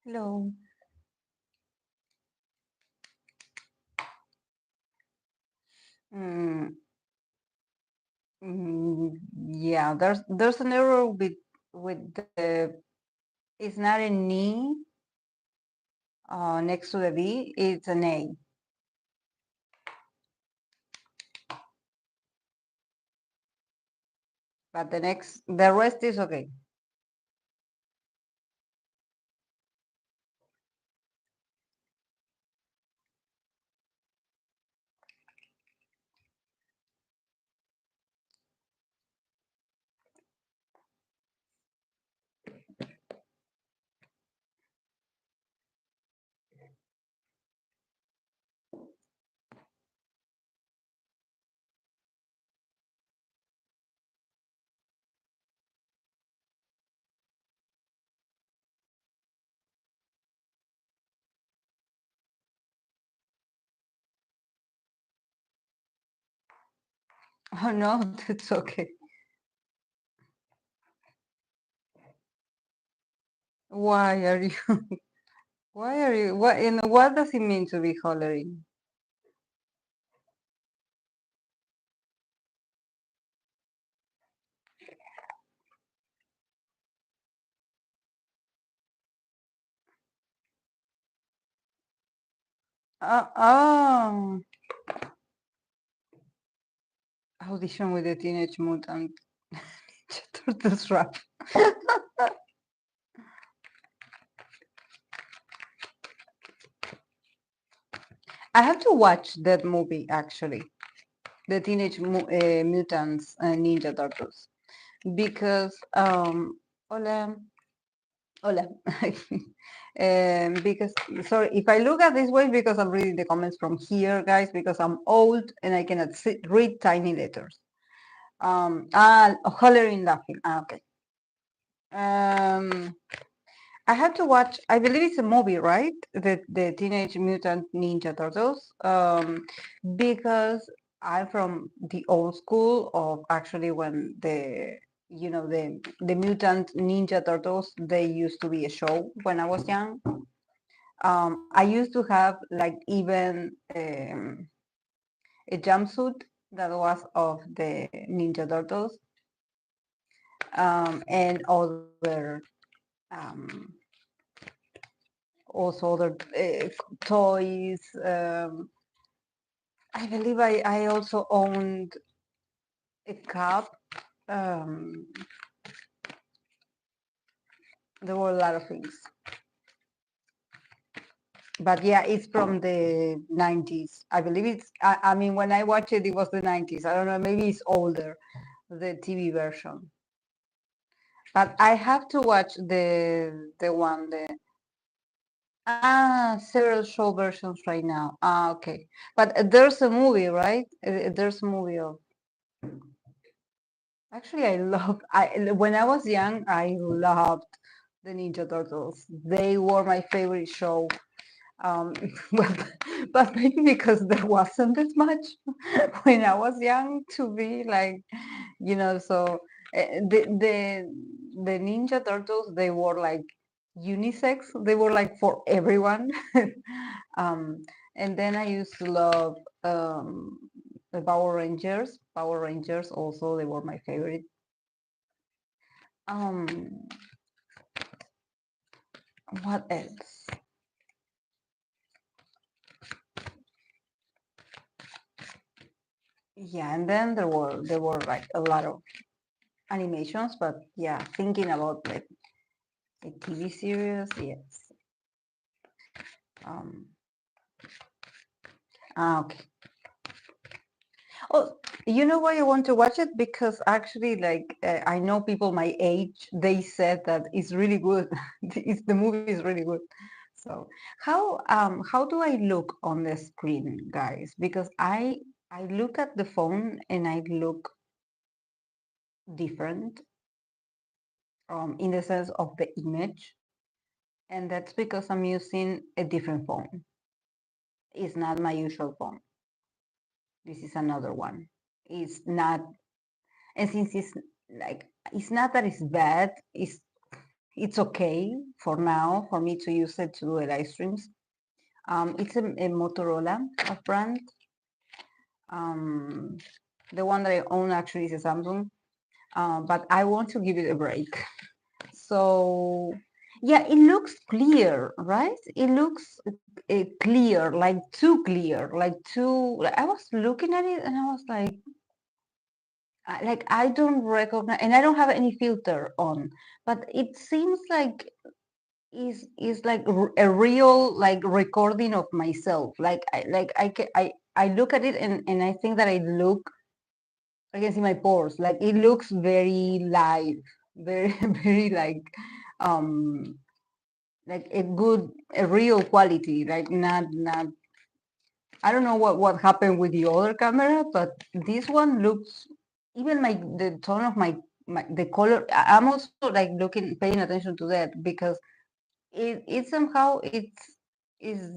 Hello. Mm, yeah, there's an error with the it's not a knee next to the B, it's an A. But the rest is okay. Oh no, that's okay. Why are you? Why are you? What does it mean to be hollering? Oh, audition with the Teenage Mutant Ninja Turtles rap. I have to watch that movie actually, the Mutants Ninja Turtles, because hola, hola. Because sorry, if I look at this way, because I'm reading the comments from here, guys, because I'm old and I cannot read tiny letters. Hollering, laughing. Okay. Um, I had to watch. I believe it's a movie, right? The Teenage Mutant Ninja Turtles. Because I'm from the old school of actually when the Mutant Ninja Turtles, they used to be a show when I was young. I used to have like even a jumpsuit that was of the Ninja Turtles, and um, also other toys. I believe I also owned a cup. Um, there were a lot of things. But yeah, it's from the 90s. I believe I mean, when I watched it, it was the 90s. I don't know, maybe it's older, the TV version. But I have to watch several show versions right now. Okay. But there's a movie, right? There's a movie of. Actually, when I was young, I loved the Ninja Turtles. They were my favorite show. Um, but, but maybe because there wasn't as much when I was young to be like, so the Ninja Turtles, they were like unisex. They were like for everyone. um, and then I used to love the Power Rangers. Power Rangers also, they were my favorite. Um, what else? Yeah, and then there were like a lot of animations, but yeah, thinking about like a TV series, yes. Um, okay. Oh, you know why I want to watch it? Because actually, like, I know people my age, they said that it's really good. The movie is really good. So how do I look on the screen, guys? Because I look at the phone and I look different in the sense of the image, and that's because I'm using a different phone. It's not my usual phone. This is another one. It's not, and since it's like, it's not that it's bad, it's okay for now for me to use it to do live streams. It's a Motorola brand. Um, the one that I own actually is a Samsung, but I want to give it a break. So yeah, it looks clear, right? It looks clear, like too clear, like too. Like, I was looking at it and I was like I don't recognize, and I don't have any filter on, but it seems like is like a real like recording of myself. Like I look at it and I think that I can see my pores. Like it looks very live, very very um like a real quality, like not. I don't know what happened with the other camera, but this one looks even the tone of the color. I'm also like looking paying attention to that because it somehow it's is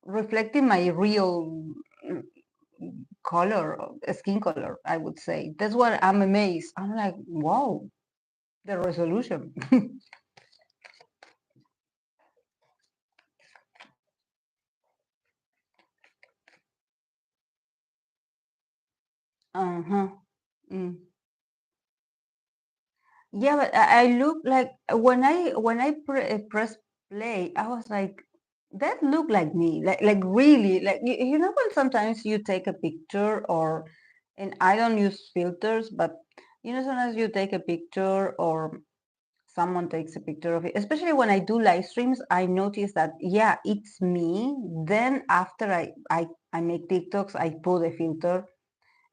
reflecting my real mm, color, skin color. I would say that's what I'm amazed. I'm like, wow, the resolution. Uh-huh. Mm. Yeah, but I look like when I press play, I was like, that looked like me, like really, like you know when sometimes you take a picture and I don't use filters, but you know sometimes you take a picture or someone takes a picture of it, especially when I do live streams, I notice that yeah, it's me. Then after I make TikToks, I put a filter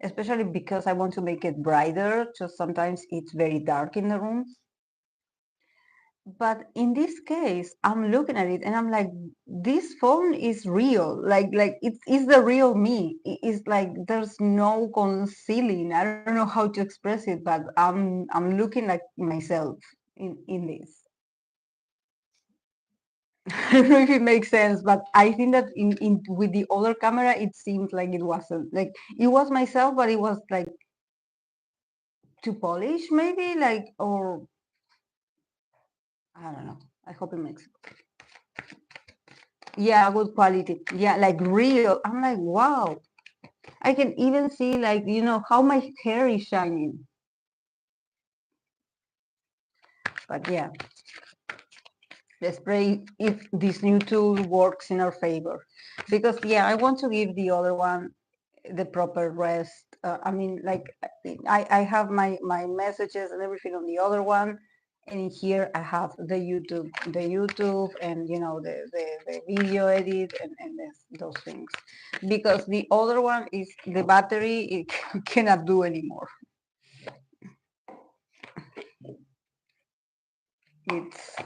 especially because I want to make it brighter. Just sometimes it's very dark in the room. But in this case, I'm looking at it and I'm like, this phone is real. Like it's the real me. It's like there's no concealing. I don't know how to express it, but I'm looking like myself in this. I don't know if it makes sense, but I think that in with the other camera, it seems like it wasn't. Like it was myself, but it was like too polished, maybe or I don't know. I hope it makes yeah, good quality. Yeah, like real. I'm like, wow. I can even see like, how my hair is shining. But yeah, let's pray if this new tool works in our favor. Because yeah, I want to give the other one the proper rest. I mean, like I have my messages and everything on the other one. And in here I have the YouTube and the video edit and those things. Because the other one is the battery it cannot do anymore. It's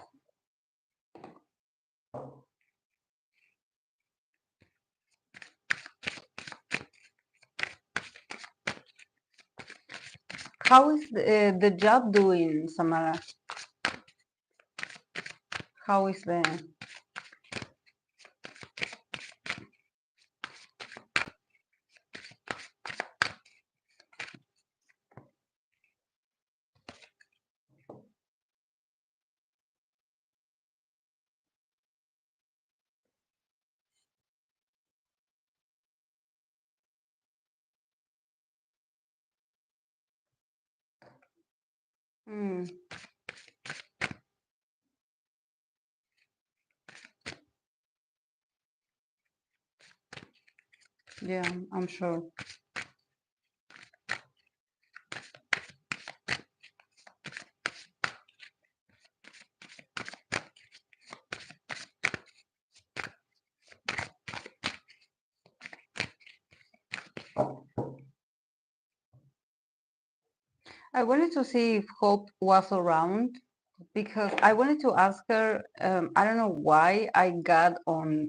how is the job doing, Samara? How is the hmm, yeah, I'm sure. I wanted to see if Hope was around because I wanted to ask her. I don't know why I got on.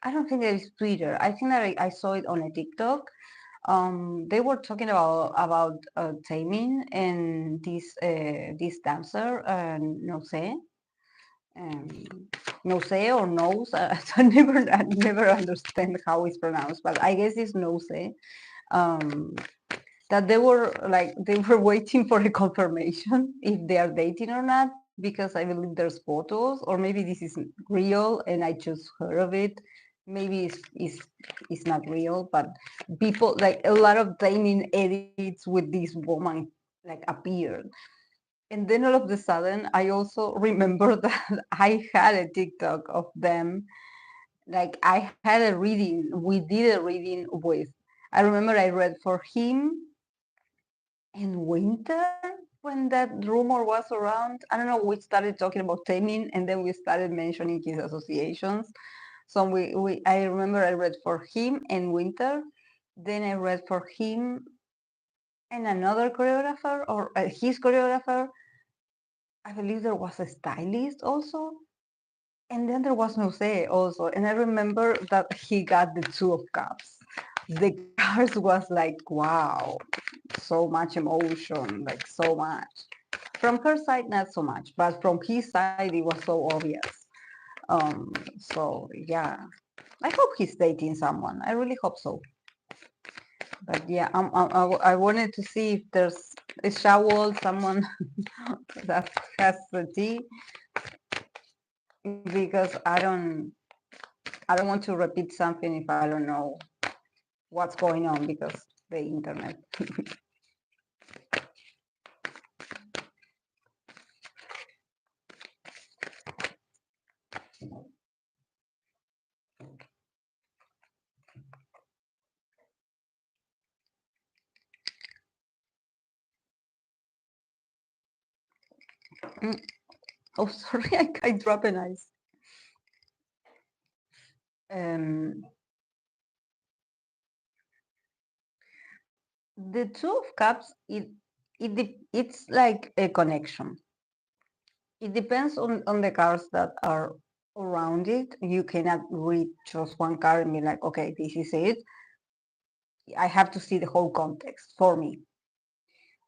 I don't think it is Twitter. I think that I saw it on a TikTok. They were talking about taming and this dancer, no sé, um, no sé or knows. I never understand how it's pronounced, but I guess it's no sé. Um, that they were waiting for a confirmation if they are dating or not. because I believe there's photos, or maybe this is real and I just heard of it. Maybe it's not real, but people like a lot of training edits with this woman like appeared. And then all of a sudden, I also remember that I had a TikTok of them. Like I had a reading, we did a reading with, I remember I read for him in winter when that rumor was around. I don't know, we started talking about Taemin and then we started mentioning his associations. So I remember I read for him in winter. Then I read for him and another choreographer or his choreographer. I believe there was a stylist also. And then there was no say also. And I remember that he got the two of cups. The cards was like, wow, so much emotion, like so much. From her side, not so much, but from his side, it was so obvious. So yeah, I hope he's dating someone. I really hope so. But yeah, I wanted to see if there's a shower, someone that has the tea, because I don't want to repeat something if I don't know what's going on because the internet. Mm. Oh, sorry, I dropped an ice. Um, the two of cups, it's like a connection. It depends on the cards that are around it. You cannot read just one card and be like, okay, this is it. I have to see the whole context for me.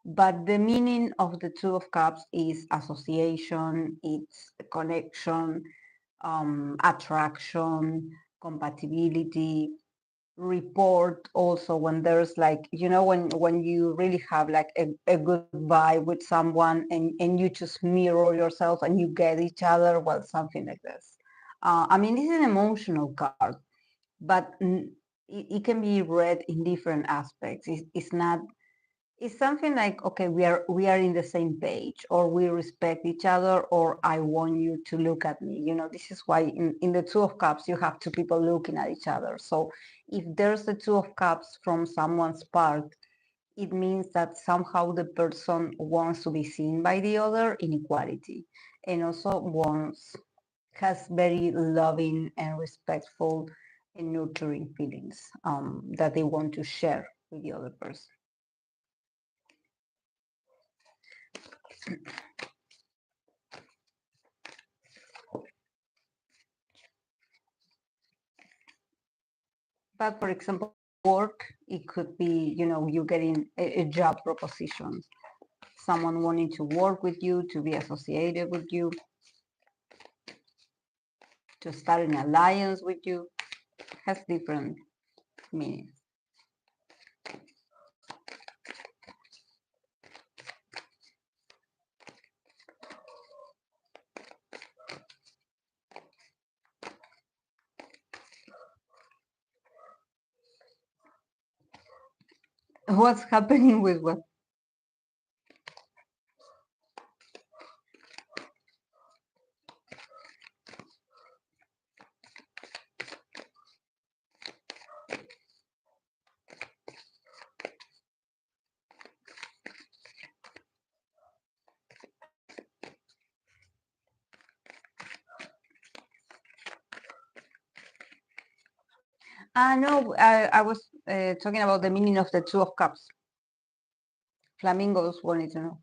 But the meaning of the two of cups is association, it's connection, attraction, compatibility, report also when there's like, when you really have like a good vibe with someone and you just mirror yourself and you get each other, well, something like this. I mean, this is an emotional card, but it can be read in different aspects. It's not, it's something like, okay, we are in the same page, or we respect each other, or I want you to look at me. This is why in the two of cups you have two people looking at each other. So if there's the two of cups from someone's part, it means that somehow the person wants to be seen by the other in equality, and also has very loving and respectful and nurturing feelings that they want to share with the other person. But for example, work, it could be, you getting a job proposition, someone wanting to work with you, to be associated with you, to start an alliance with you, has different meanings. What's happening with what? No, I was talking about the meaning of the two of cups. Flamingos wanted to know.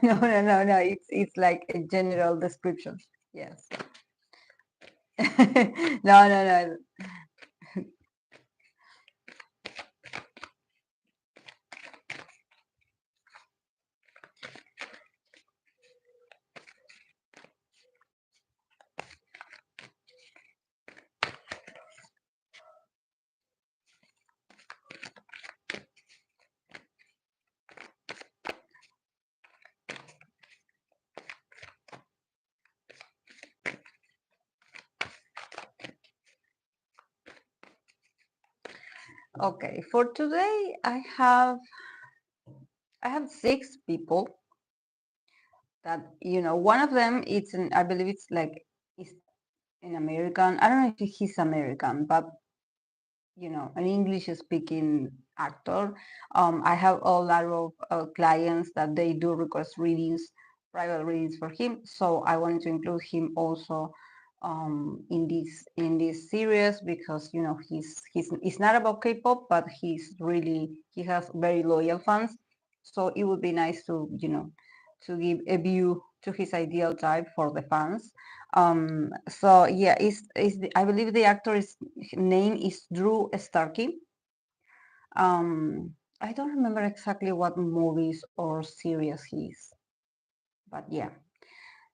No, no, no, no. It's like a general description. Yes. No, no, no. Okay, for today I have 6 people that one of them it's an I believe it's like is an American. I don't know if he's American, but an English speaking actor. I have a lot of clients that they do request readings, private readings for him. So I wanted to include him also in this series because he's it's not about K-pop, but he has very loyal fans. So it would be nice to give a view to his ideal type for the fans. So yeah, I believe the actor's name is Drew Starkey. I don't remember exactly what movies or series he's, but yeah.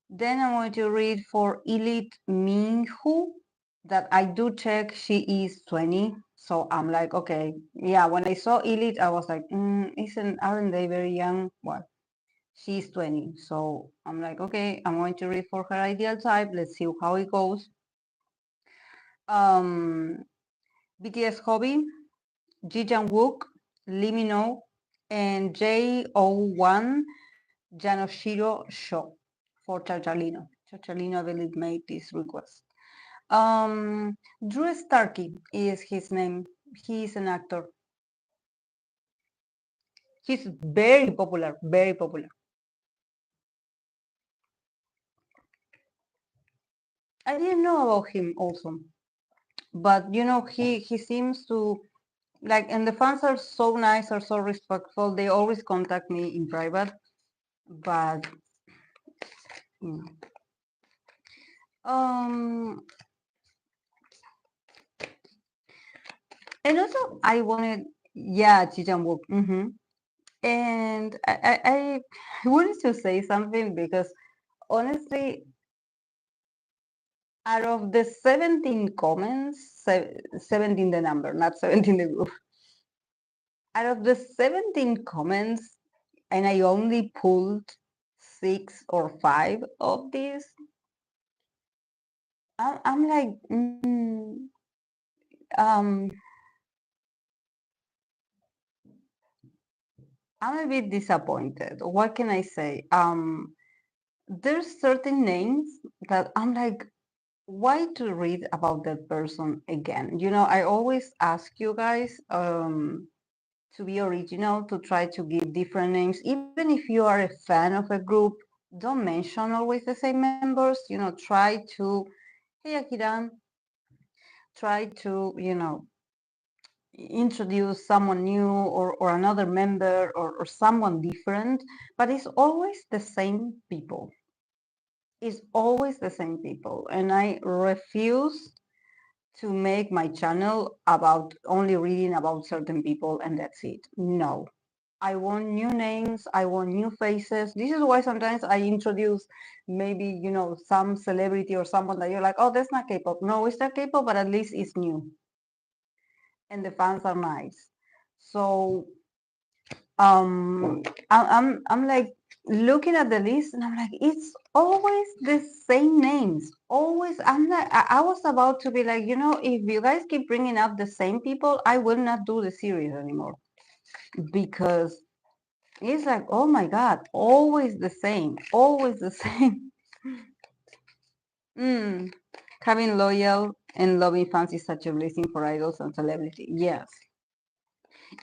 Then I'm going to read for Ilit Mhoo that I do check she is 20. So I'm like, okay, yeah, when I saw Illit, I was like, aren't they very young? Well, she's 20. So I'm like, okay, I'm going to read for her ideal type. Let's see how it goes. BTS Hobi, Jung Wook, Minho, and J01 Yanoshiro Show for Chachalino. Chachalino, I believe, made this request. Drew Starky is his name. He is an actor. He's very popular, very popular. I didn't know about him also, but he seems to like, and the fans are so nice, are so respectful. They always contact me in private, but mm, um, and also I wanted, yeah, Chijambuk. And I wanted to say something because honestly, out of the 17 comments, 17 the number, not 17 the group. Out of the 17 comments, and I only pulled 6 or 5 of these, I'm like, um, I'm a bit disappointed. What can I say? There's certain names that I'm like, why to read about that person again? I always ask you guys to be original, to try to give different names. Even if you are a fan of a group, don't mention always the same members. Try to, hey Akiran, try to, introduce someone new or another member or someone different, but it's always the same people. It's always the same people. And I refuse to make my channel about only reading about certain people and that's it. No. I want new names. I want new faces. This is why sometimes I introduce maybe, some celebrity or someone that you're like, oh, that's not K-pop. No, it's not K-pop, but at least it's new. And the fans are nice. So I'm like looking at the list and I'm like, it's always the same names. Always. I'm like, I was about to be like, if you guys keep bringing up the same people, I will not do the series anymore because it's like, oh my God, always the same, always the same. Having loyal and loving fans is such a blessing for idols and celebrity. Yes.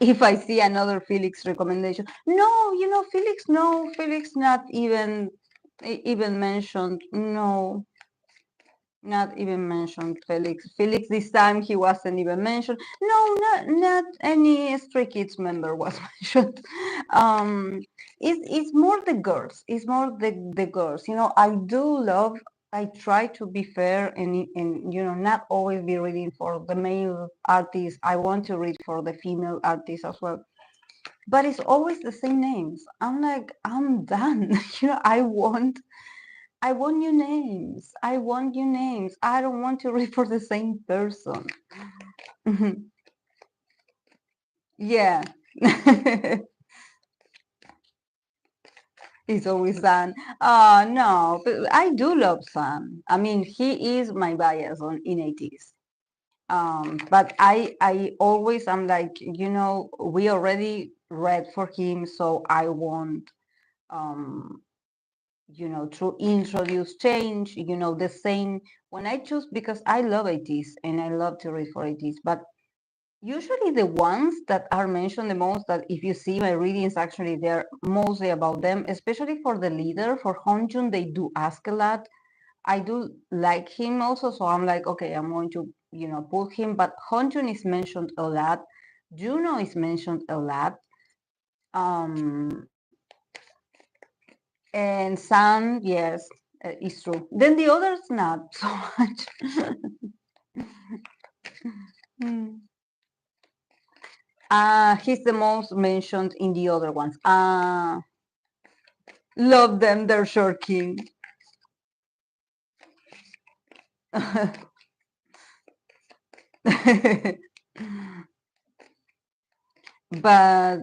If I see another Felix recommendation, no, Felix, no, Felix not even mentioned. No, not even mentioned Felix. Felix this time he wasn't even mentioned. No, not any Stray Kids member was mentioned. Um, it's more the girls. It's more the girls. I do love. I try to be fair and not always be reading for the male artists. I want to read for the female artists as well. But it's always the same names. I'm like, I'm done. I want new names. I want new names. I don't want to read for the same person. Yeah. He's always San. No, but I do love San. I mean, he is my bias in 80s. But I always I'm like, we already read for him, so I won't um to introduce change, the same when I choose, because I love ITs and I love to read for ITs, but usually the ones that are mentioned the most, that if you see my readings, actually they're mostly about them, especially for the leader, for Honjun, they do ask a lot. I do like him also, so I'm like, okay, I'm going to, put him, but Honjun is mentioned a lot. Juno is mentioned a lot. Um, and Sam, yes, it's true. Then the others, not so much. Hmm. He's the most mentioned in the other ones. Love them, they're shortking. But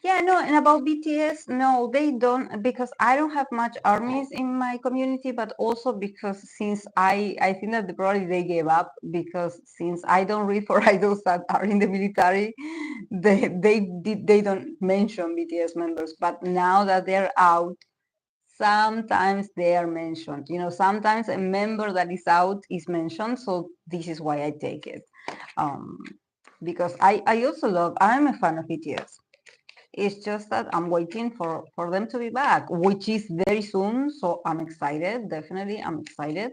yeah, no, and about BTS, no, they don't, because I don't have much armies in my community, but also because since I think that probably they gave up, because since I don't read for idols that are in the military, they don't mention BTS members. But now that they're out, sometimes they are mentioned. Sometimes a member that is out is mentioned, so this is why I take it. Um, because I also I'm a fan of BTS. It's just that I'm waiting for them to be back, which is very soon. So I'm excited. Definitely, I'm excited,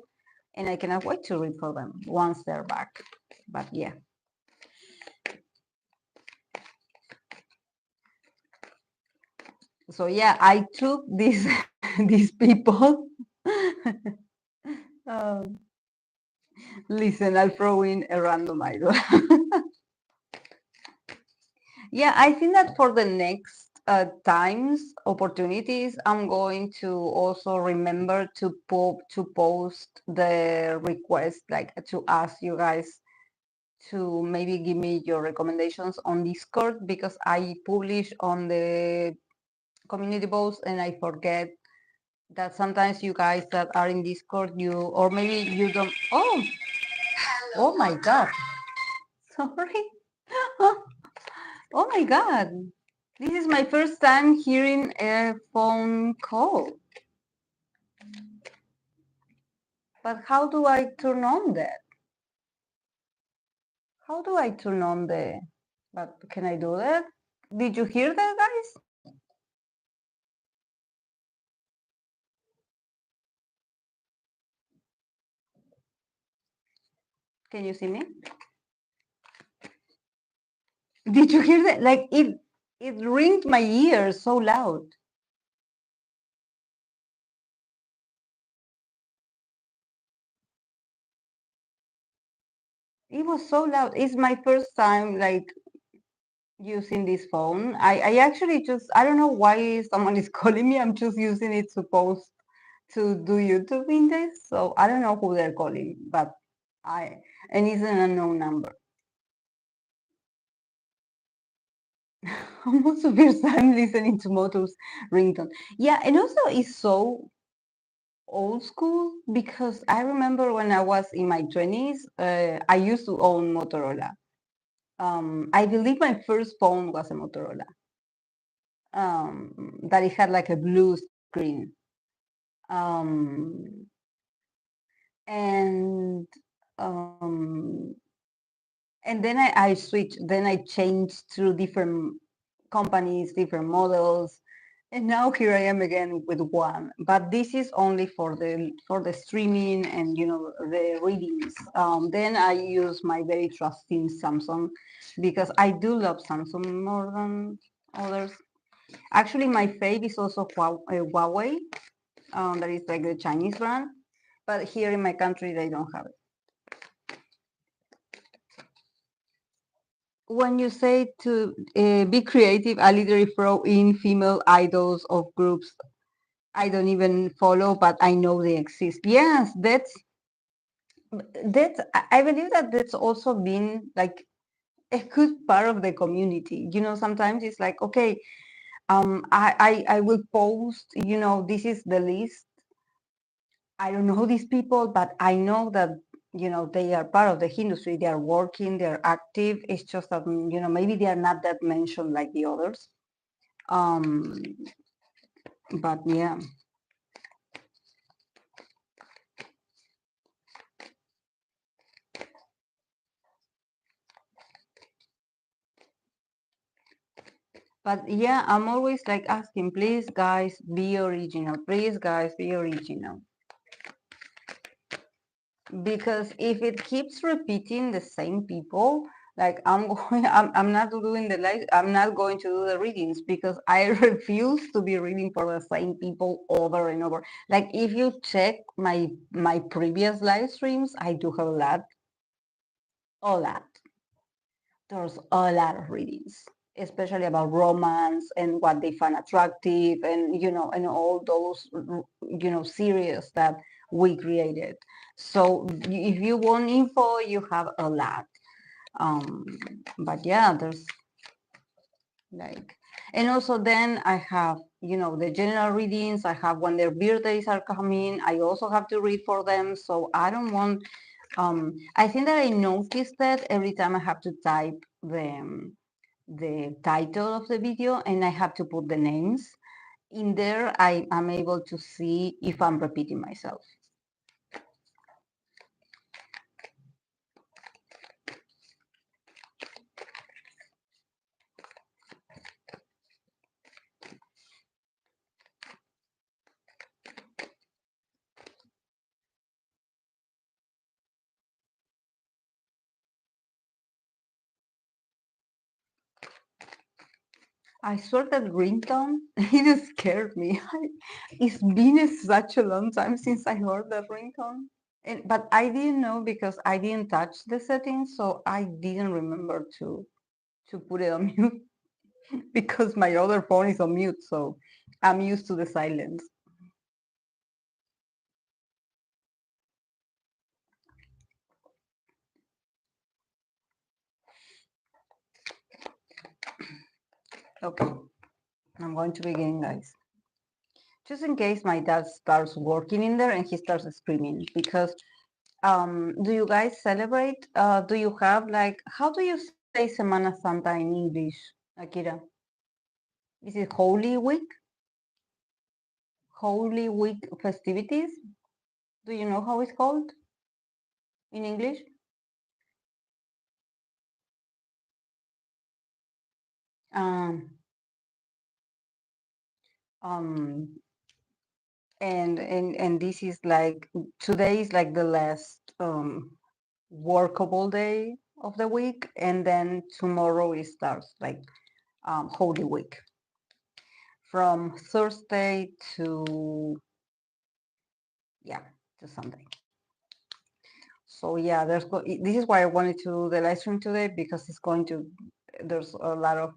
and I cannot wait to read for them once they're back. But yeah. So yeah, I took these these people. um, Listen, I'll throw in a random idol. Yeah, I think that for the next times, opportunities, I'm going to also remember to post the request, like to ask you guys to maybe give me your recommendations on Discord, because I publish on the community post and I forget that sometimes you guys that are in Discord, or maybe you don't. Oh my God. Sorry. Oh my God. This is my first time hearing a phone call. But how do I turn on that? How do I turn on the... But can I do that? Did you hear that, guys? Can you see me? Did you hear that? Like it ringed my ears so loud. It was so loud. It's my first time like using this phone. I actually just, I don't know why someone is calling me. I'm just using it supposed to do YouTube in this. So I don't know who they're calling, but I, and it's an unknown number. Almost the first time listening to Moto's ringtone. Yeah, and also it's so old school, because I remember when I was in my 20s, I used to own Motorola. I believe my first phone was a Motorola, that it had like a blue screen. Um, and um, and then I switched, then I changed through different companies, different models, and now here I am again with one. But this is only for the streaming and the readings. Then I use my very trusting Samsung, because I do love Samsung more than others. Actually, my fave is also Huawei. That is like the Chinese brand, but here in my country they don't have it. When you say to be creative, I literally throw in female idols of groups I don't even follow, but I know they exist. Yes, that's. I believe that that's also been like a good part of the community. Sometimes it's like, okay, I will post. This is the list. I don't know these people, but I know that they are part of the industry. They are working, they are active. It's just that maybe they are not that mentioned like the others. Um, but yeah. But yeah, I'm always like asking, please guys, be original. Please guys, be original. Because if it keeps repeating the same people, like I'm not doing the live, I'm not going to do the readings because I refuse to be reading for the same people over and over. Like if you check my previous live streams, I do have a lot. There's a lot of readings, especially about romance and what they find attractive, and and all those series that we created. So if you want info, you have a lot. Um, but yeah, there's like, and also then I have the general readings. I have when their birthdays are coming. I also have to read for them. So I don't want. I think that I noticed that every time I have to type the title of the video and I have to put the names in there. I am able to see if I'm repeating myself. I swear that ringtone, it scared me. It's been such a long time since I heard that ringtone. But I didn't know because I didn't touch the settings, so I didn't remember to put it on mute because my other phone is on mute, so I'm used to the silence. Okay, I'm going to begin, guys. Just in case my dad starts working in there and he starts screaming, because do you guys celebrate? Do you have like, how do you say Semana Santa in English, Akira? Is it Holy Week? Holy Week festivities? Do you know how it's called in English? Um, um, and this is like, today is like the last workable day of the week, and then tomorrow it starts like Holy Week from Thursday to, yeah, to Sunday. So yeah, this is why I wanted to do the live stream today, because there's a lot of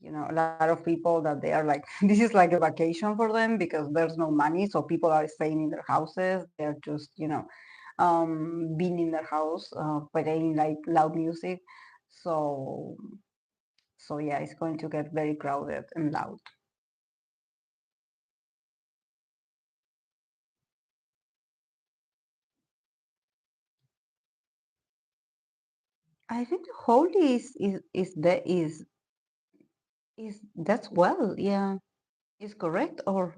a lot of people that they are like, this is like a vacation for them because there's no money, so people are staying in their houses. They're just being in their house, playing like loud music. So yeah, it's going to get very crowded and loud. I think Holy is that's, well, yeah, is correct, or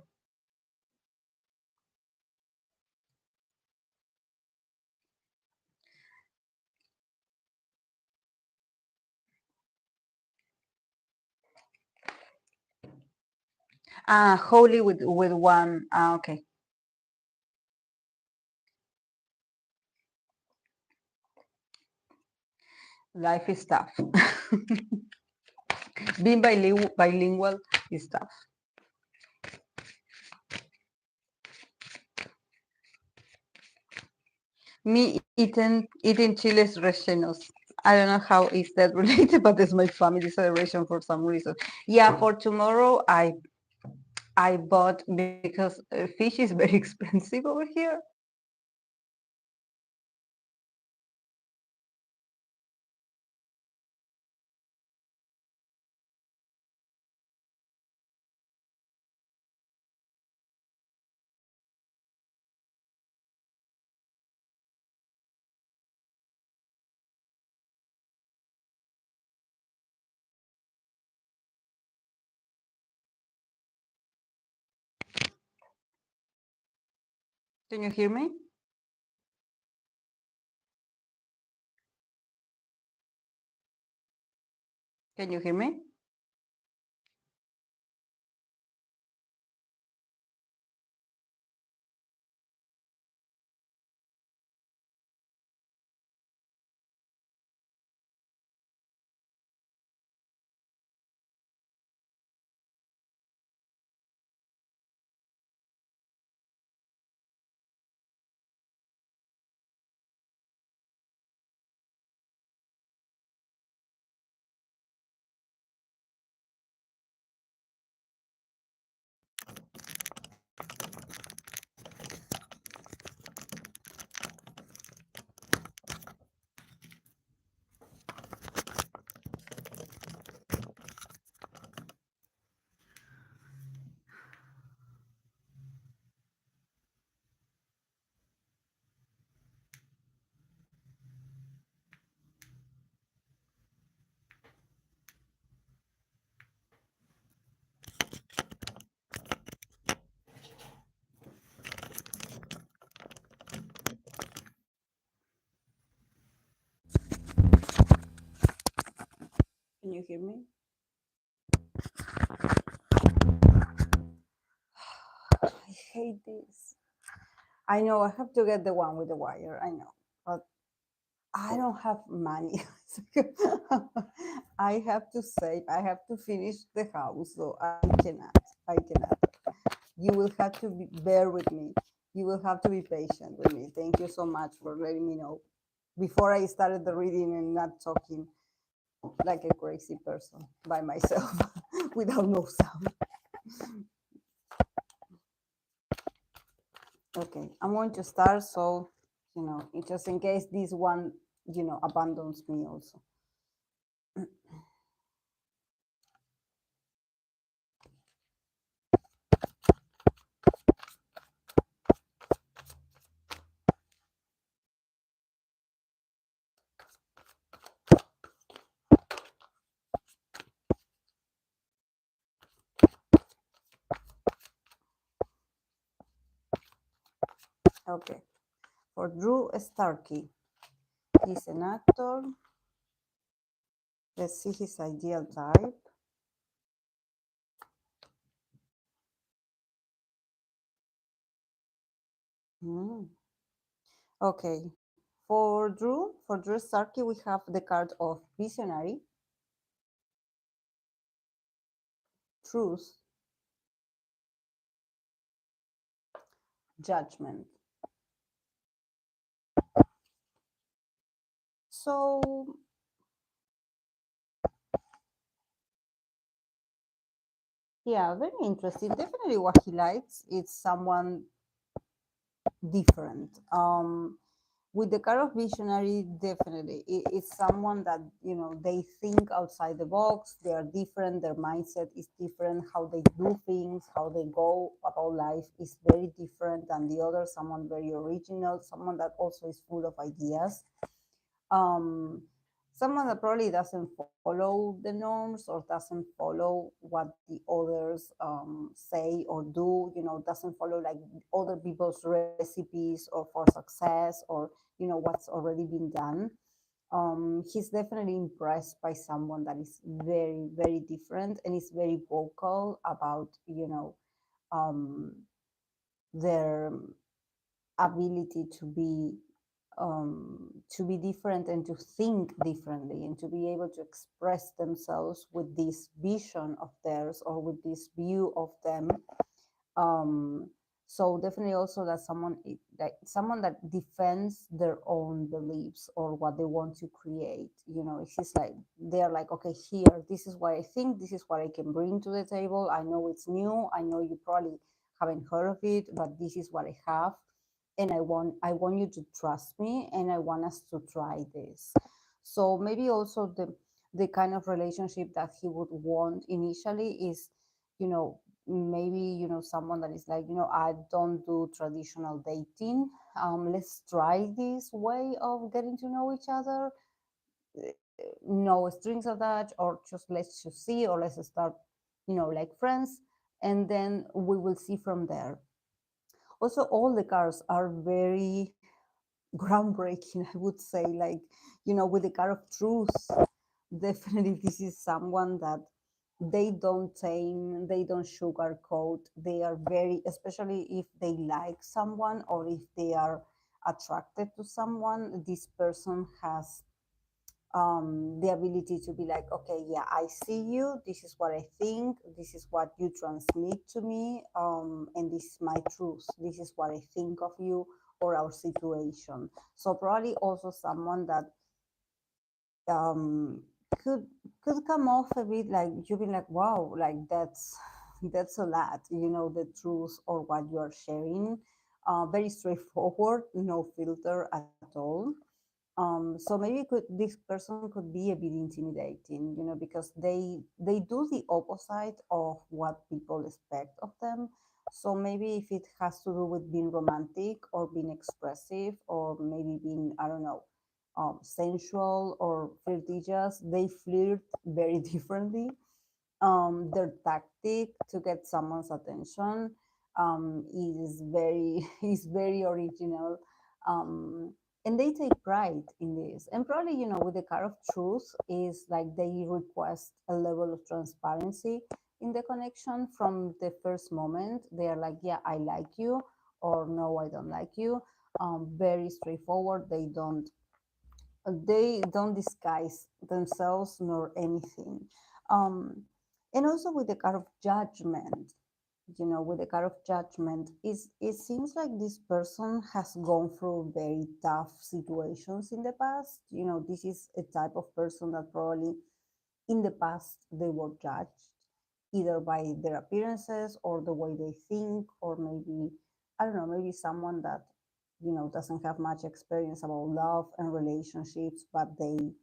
Holy with one. Okay, life is tough. Being bilingual is tough. Me eating chiles rellenos. I don't know how is that related, but it's my family celebration for some reason. Yeah, for tomorrow I bought, because fish is very expensive over here. Can you hear me? Can you hear me? Can you hear me? I hate this. I know I have to get the one with the wire. I know, but I don't have money. I have to save. I have to finish the house, so I cannot. I cannot. You will have to bear with me. You will have to be patient with me. Thank you so much for letting me know before I started the reading and not talking like a crazy person by myself without no sound. Okay, I'm going to start. So, just in case this one, abandons me also. Okay, for Drew Starkey, he's an actor. Let's see his ideal type. Hmm. Okay, for Drew Starkey, we have the card of visionary, truth, judgment. So, yeah, very interesting. Definitely what he likes is someone different. With the card of visionary, definitely it's someone that they think outside the box. They are different. Their mindset is different. How they do things, how they go about life is very different than the other. Someone very original. Someone that also is full of ideas. um, Someone that probably doesn't follow the norms or doesn't follow what the others say or do, doesn't follow like other people's recipes or for success or what's already been done. He's definitely impressed by someone that is very very different and is very vocal about um, their ability to be different and to think differently and to be able to express themselves with this vision of theirs or with this view of them. um, so definitely also that someone that defends their own beliefs or what they want to create. It's just like they're like, okay, here, this is what I think, this is what I can bring to the table. I know it's new, I know you probably haven't heard of it, but this is what I have, and I want you to trust me, and I want us to try this. So maybe also the kind of relationship that he would want initially is, maybe someone that is like, I don't do traditional dating. Let's try this way of getting to know each other. No strings attached, or let's just see, or let's start like friends, and then we will see from there. Also, all the cars are very groundbreaking, I would say. Like, with the car of truth, definitely this is someone that they don't tame, they don't sugarcoat. They are very, especially if they like someone or if they are attracted to someone, this person has the ability to be like, okay, yeah, I see you. This is what I think. This is what you transmit to me. And this is my truth. This is what I think of you or our situation. So probably also someone that um, could could come off a bit like you be like, wow, like that's a lot. The truth or what you are sharing. Very straightforward, no filter at all. So maybe this person could be a bit intimidating, because they do the opposite of what people expect of them. So maybe if it has to do with being romantic or being expressive or maybe being, I don't know, sensual or flirtatious, they flirt very differently. Their tactic to get someone's attention is very is very original, um, and they take pride in this. And probably, with the car of truth, is like they request a level of transparency in the connection from the first moment. They are like, yeah, I like you, or no, I don't like you. Very straightforward. They don't disguise themselves nor anything. Um, and also with the kind of judgment, with the kind of judgment, it seems like this person has gone through very tough situations in the past. This is a type of person that probably in the past they were judged either by their appearances or the way they think, or maybe, I don't know, maybe someone that doesn't have much experience about love and relationships, but they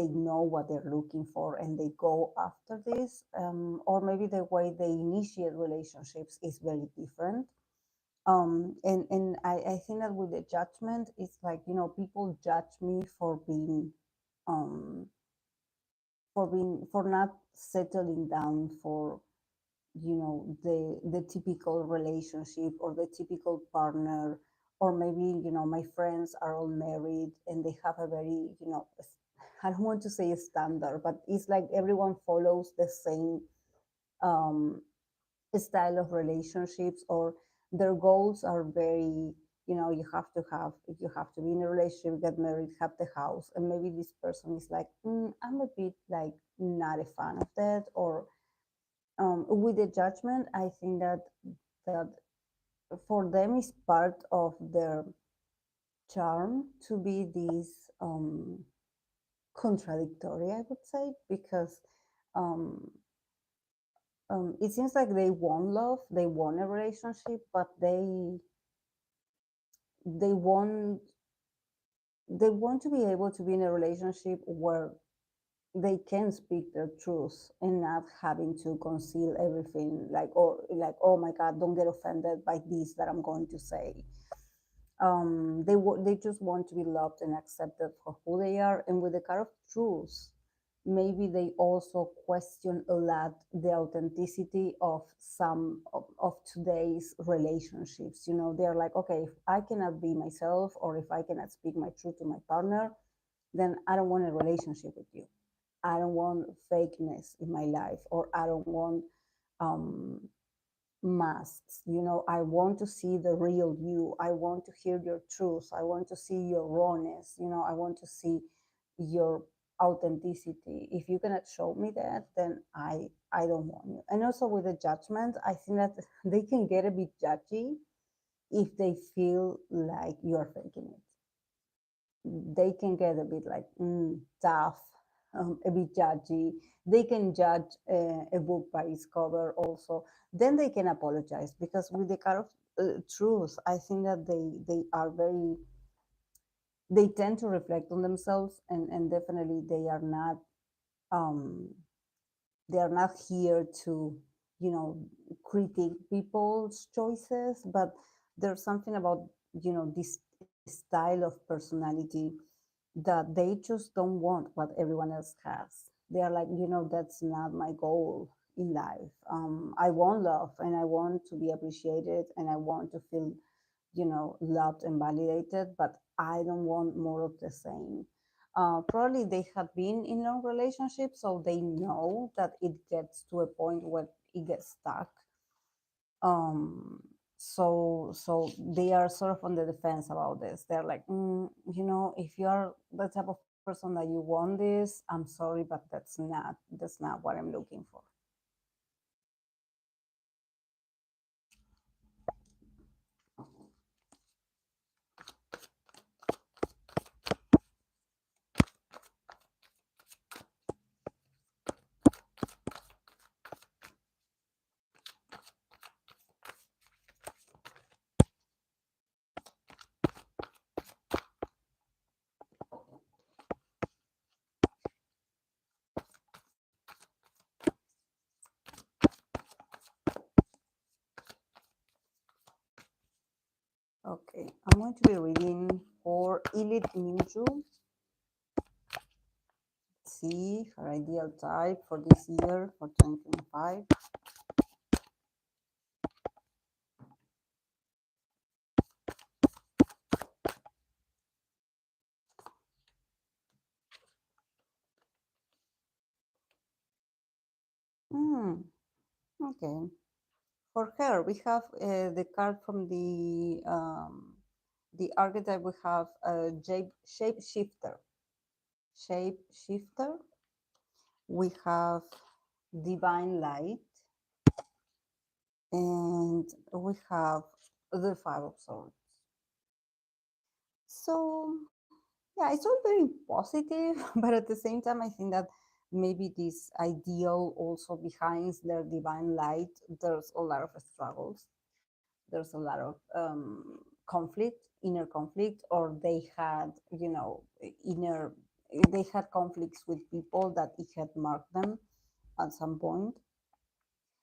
know what they're looking for and they go after this. Or maybe the way they initiate relationships is very different. And I think that with the judgment, it's like, people judge me um for not settling down for the typical relationship or the typical partner. Or maybe, my friends are all married and they have a very, I don't want to say a standard, but it's like everyone follows the same um, style of relationships, or their goals are very, you have to be in a relationship, get married, have the house. And maybe this person is like, I'm a bit like not a fan of that. Or with the judgment, I think that for them is part of their charm to be this contradictory, I would say, because um, it seems like they want love, they want a relationship, but they want they want to be able to be in a relationship where they can speak their truth and not having to conceal everything, like, or like, oh my god, don't get offended by this that I'm going to say. They just want to be loved and accepted for who they are. And with the kind of truth, maybe they also question a lot the authenticity of some of today's relationships. They're like, okay, if I cannot be myself, or if I cannot speak my truth to my partner, then I don't want a relationship with you. I don't want fakeness in my life, or I don't want um, masks. I want to see the real you. I want to hear your truth. I want to see your rawness. I want to see your authenticity. If you cannot show me that, then I don't want you. And also with the judgment, I think that they can get a bit judgy if they feel like you're faking it. They can get a bit like tough, a bit judgy. They can judge a book by its cover also. Then they can apologize, because with the kind of truth, I think that they are very, they tend to reflect on themselves, and definitely um, they are not here to, critique people's choices, but there's something about, this style of personality that they just don't want what everyone else has. They are like, that's not my goal. in life. I want love and I want to be appreciated and I want to feel, loved and validated, but I don't want more of the same. Probably they have been in long relationships, so they know that it gets to a point where it gets stuck. So they are sort of on the defense about this. They're like, if you are the type of person that you want this, I'm sorry, but that's not what I'm looking for. Okay, I'm going to be reading for Ilit Minju. See her ideal type for this year, for 2025. Hmm, okay. For her, we have the card from the archetype. We have shape shifter. Shape shifter. We have divine light, and we have the Five of Swords. So yeah, it's all very positive, but at the same time, I think that maybe this ideal also behind their divine light, there's a lot of struggles. There's a lot of conflict, inner conflict, or they had, inner, they had conflicts with people that it had marked them at some point.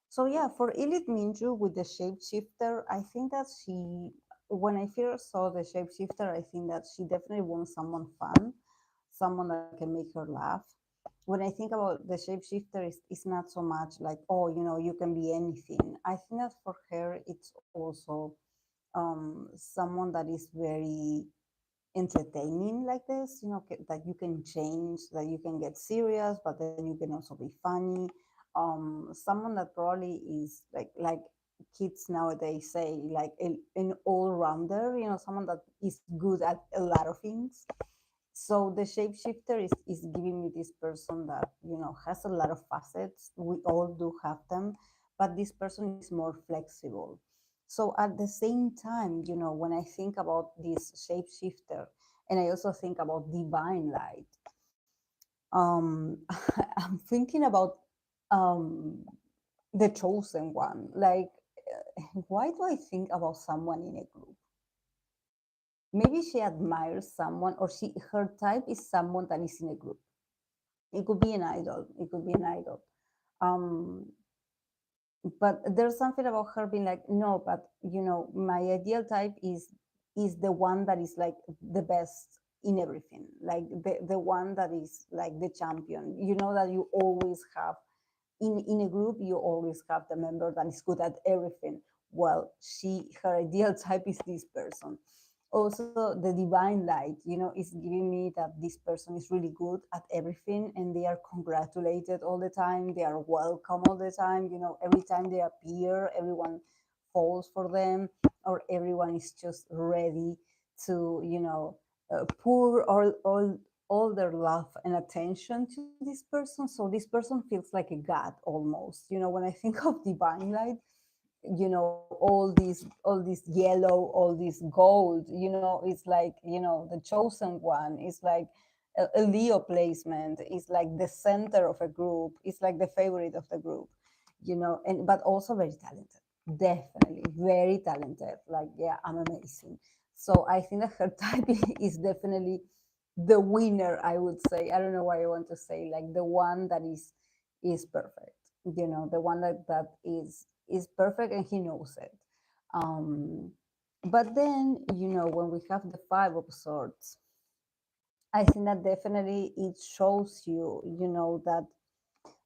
So yeah, for Ilit Minju with the shapeshifter, I think that when I first saw the shapeshifter, I think that she definitely wants someone fun, someone that can make her laugh. When I think about the shapeshifter, it's not so much like, oh, you can be anything. I think that for her, it's also someone that is very entertaining like this, that you can change, that you can get serious, but then you can also be funny. Someone that probably is like kids nowadays say, like an all-rounder, someone that is good at a lot of things. So the shapeshifter is giving me this person that has a lot of facets. We all do have them, but this person is more flexible. So at the same time, when I think about this shapeshifter, and I also think about divine light, I'm thinking about um, the chosen one. Like, why do I think about someone in a group? Maybe she admires someone, or her type is someone that is in a group. It could be an idol. It could be an idol. Um, but there's something about her being like, no, but my ideal type is the one that is like the best in everything, like the one that is like the champion. That you always have in a group, you always have the member that is good at everything. Well, her ideal type is this person. Also, the divine light, is giving me that this person is really good at everything, and they are congratulated all the time. They are welcome all the time. Every time they appear, everyone falls for them, or everyone is just ready to, pour all their love and attention to this person. So this person feels like a god almost. When I think of divine light, all this yellow, all this gold, it's like, the chosen one. It's like a Leo placement. It's like the center of a group. It's like the favorite of the group, and but also very talented. Definitely very talented. Like, yeah, I'm amazing. So I think that her type is definitely the winner, I would say. I don't know why I want to say, like, the one that is perfect. The one that is perfect, and he knows it. um but then, when we have the Five of Swords, I think that definitely it shows you, that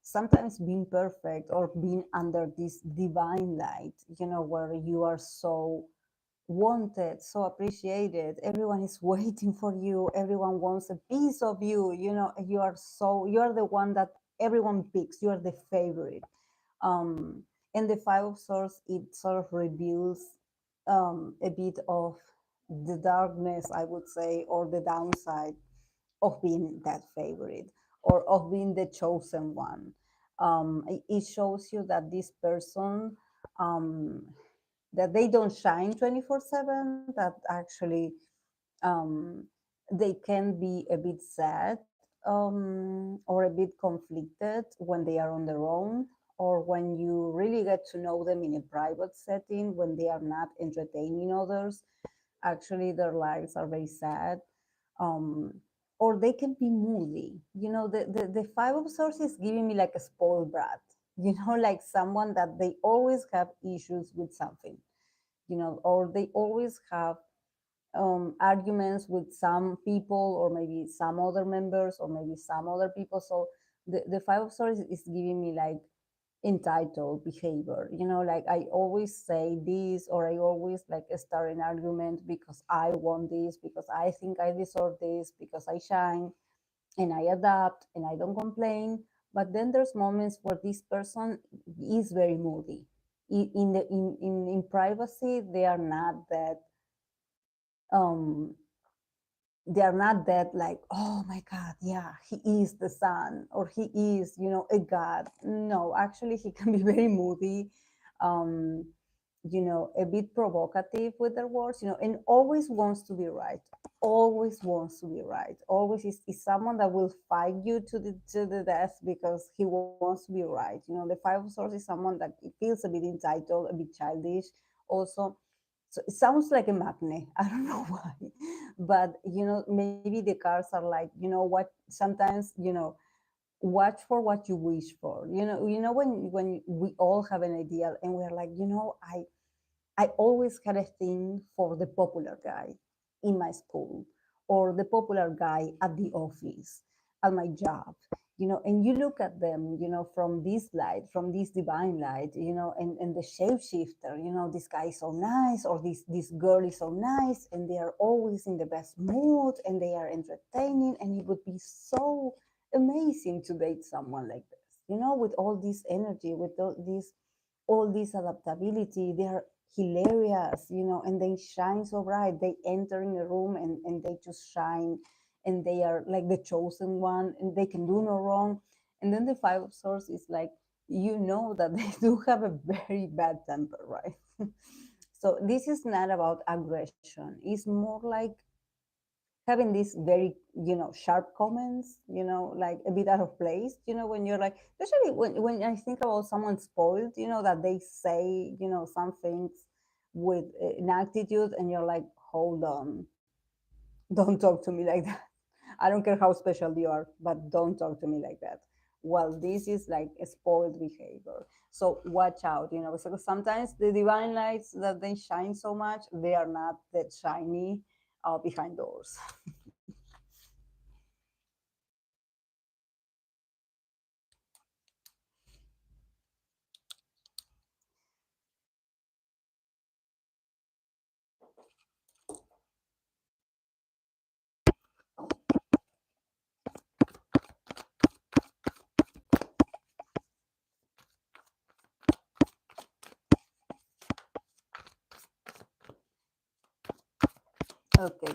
sometimes being perfect or being under this divine light, where you are so wanted, so appreciated. Everyone is waiting for you. Everyone wants a piece of you. You are the one that everyone picks. You are the favorite. Um, and the Five of Swords, it sort of reveals a bit of the darkness, I would say, or the downside of being that favorite or of being the chosen one. It shows you that this person, um, that they don't shine 24/7, that actually um, they can be a bit sad, or a bit conflicted when they are on their own, or when you really get to know them in a private setting, when they are not entertaining others. Actually, their lives are very sad. um, or they can be moody. The Five of Swords is giving me like a spoiled brat, like someone that they always have issues with something, or they always have arguments with some people, or maybe some other members, or maybe some other people. So the Five of Swords is giving me like entitled behavior, like I always say this, or I always like start an argument because I want this, because I think I deserve this, because I shine and I adapt and I don't complain. But then there's moments where this person is very moody. In privacy, um they are not that like, oh my god, yeah, he is the sun, or he is, a god. No, actually he can be very moody, um a bit provocative with their words, and always wants to be right. Always wants to be right. Always is someone that will fight you to the death because he wants to be right. The Five of Swords is someone that it feels a bit entitled, a bit childish also. So it sounds like a magnet. I don't know why, but maybe the cards are like, what? Sometimes, watch for what you wish for. When we all have an ideal and we're like, I always had a thing for the popular guy in my school, or the popular guy at the office, at my job, and you look at them, from this light, from this divine light, and the shapeshifter, this guy is so nice, or this girl is so nice, and they are always in the best mood, and they are entertaining, and it would be so amazing to date someone like this, with all this energy, with all this adaptability. They are hilarious, and they shine so bright. They enter in a room, and they just shine, and they are like the chosen one, and they can do no wrong. And then the Five of Swords is like, that they do have a very bad temper, right? So this is not about aggression. It's more like having these very, sharp comments, like a bit out of place, when you're like, especially when I think about someone spoiled, that they say, some things with an attitude, and you're like, hold on, don't talk to me like that. I don't care how special you are, but don't talk to me like that. Well, this is like a spoiled behavior. So watch out, because sometimes the divine lights that they shine so much, they are not that shiny behind doors. Okay,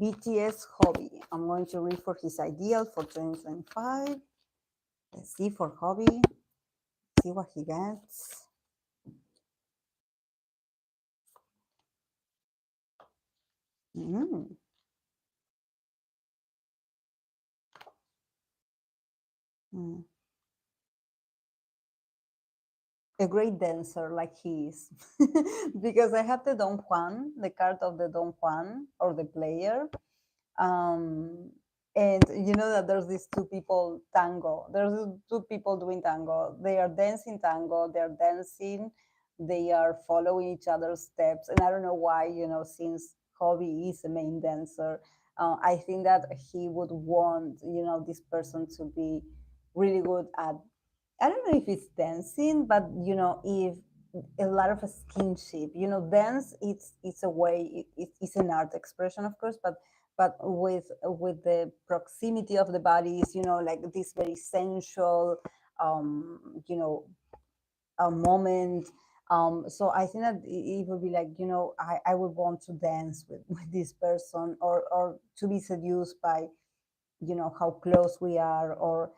BTS Hobby. I'm going to read for his ideal for 2025. Let's see for Hobby, see what he gets. Mm, mm. A great dancer like he is. Because I have the Don Juan, the card of the Don Juan, or the player. Um, and you know that there's these two people tango. There's two people doing tango. They are dancing tango. They're dancing. They are following each other's steps. And I don't know why. Since Hobi is the main dancer, I think that he would want this person to be really good at I don't know if it's dancing, but if a lot of skinship, dance it's a way, it's an art expression, of course, but with the proximity of the bodies, like this very sensual, you know, a moment. So I think that it would be like, I would want to dance with this person, or to be seduced by, how close we are, or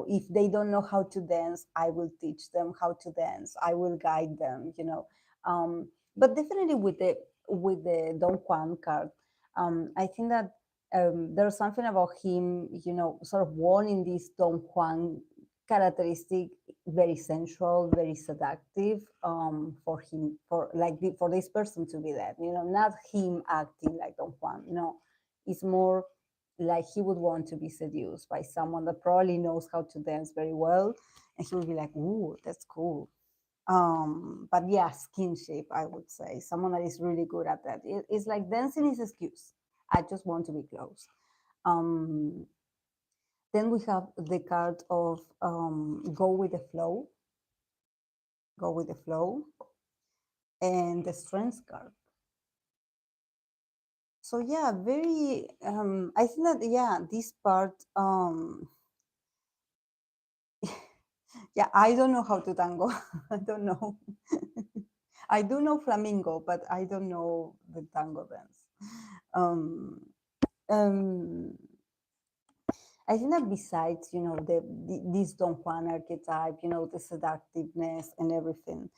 if they don't know how to dance, I will teach them how to dance, I will guide them, but definitely with the Don Juan card, I think that there's something about him, sort of wanting this Don Juan characteristic, very sensual, very seductive, for him, for like for this person to be that, not him acting like Don Juan, it's more like he would want to be seduced by someone that probably knows how to dance very well, and he would be like, "Ooh, that's cool." But yeah, skinship, I would say, someone that is really good at that. It's like dancing is excuse. I just want to be close. Um, then we have the card of go with the flow, go with the flow, and the strength card. So yeah, very. I think that yeah, this part. Yeah, I don't know how to tango. I don't know. I do know flamingo, but I don't know the tango dance. Um, um, I think that besides, this Don Juan archetype, the seductiveness and everything,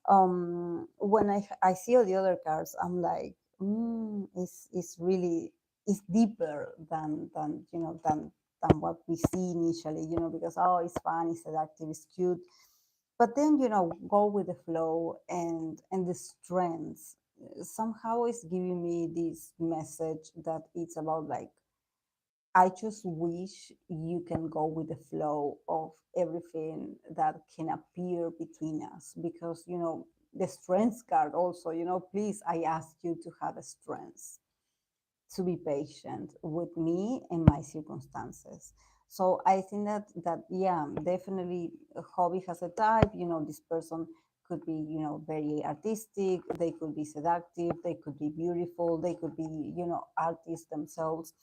when I see all the other cards, I'm like, it's really, it's deeper than what we see initially, because oh, it's fun, it's seductive, it's cute, but then go with the flow, and the strengths somehow is giving me this message that it's about like, I just wish you can go with the flow of everything that can appear between us, because the strengths card also, please, I ask you to have a strength, to be patient with me and my circumstances. So I think that yeah, definitely Hobby has a type. This person could be very artistic. They could be seductive. They could be beautiful. They could be artists themselves.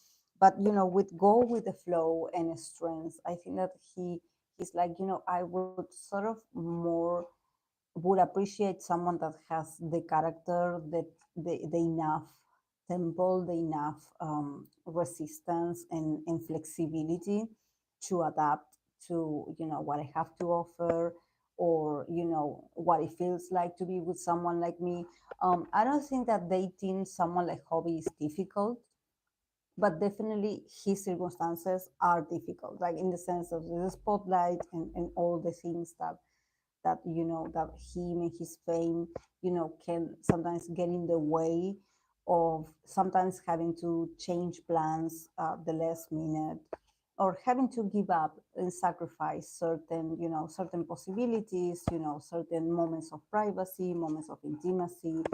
But with go with the flow and strength, I think that he's like, I would sort of more would appreciate someone that has the character, that the enough temple, the enough resistance and flexibility to adapt to what I have to offer, or what it feels like to be with someone like me. I don't think that dating someone like Hobby is difficult, but definitely his circumstances are difficult, like in the sense of the spotlight and all the things that him and his fame can sometimes get in the way of sometimes having to change plans the last minute, or having to give up and sacrifice certain possibilities, certain moments of privacy, moments of intimacy,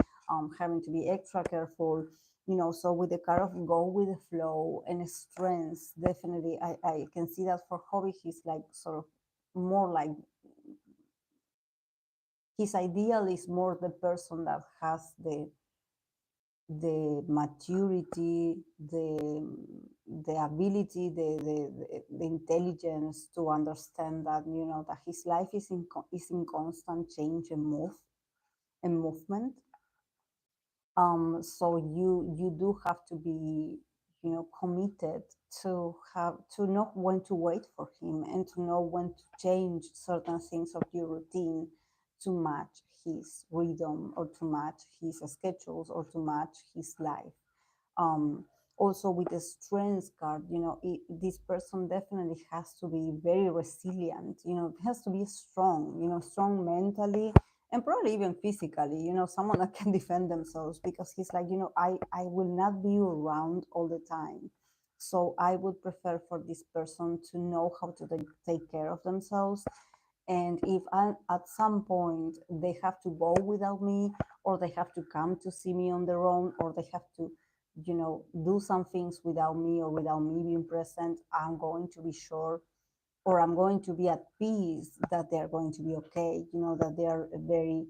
having to be extra careful. So with the kind of go with the flow and strengths, definitely I can see that for Hobby, he's like sort of more like, his ideal is more the person that has the maturity, the ability, the intelligence to understand that that his life is in constant change and movement. So you do have to be committed to know when to wait for him, and to know when to change certain things of your routine to match his rhythm, or to match his schedules, or to match his life. um, Also with the strengths card, this person definitely has to be very resilient, has to be strong, strong mentally, and probably even physically, someone that can defend themselves, because he's like, I will not be around all the time. So I would prefer for this person to know how to take care of themselves. And if at some point they have to go without me, or they have to come to see me on their own, or they have to do some things without me, or without me being present, I'm going to be sure or I'm going to be at peace, that they're going to be okay, that they are very,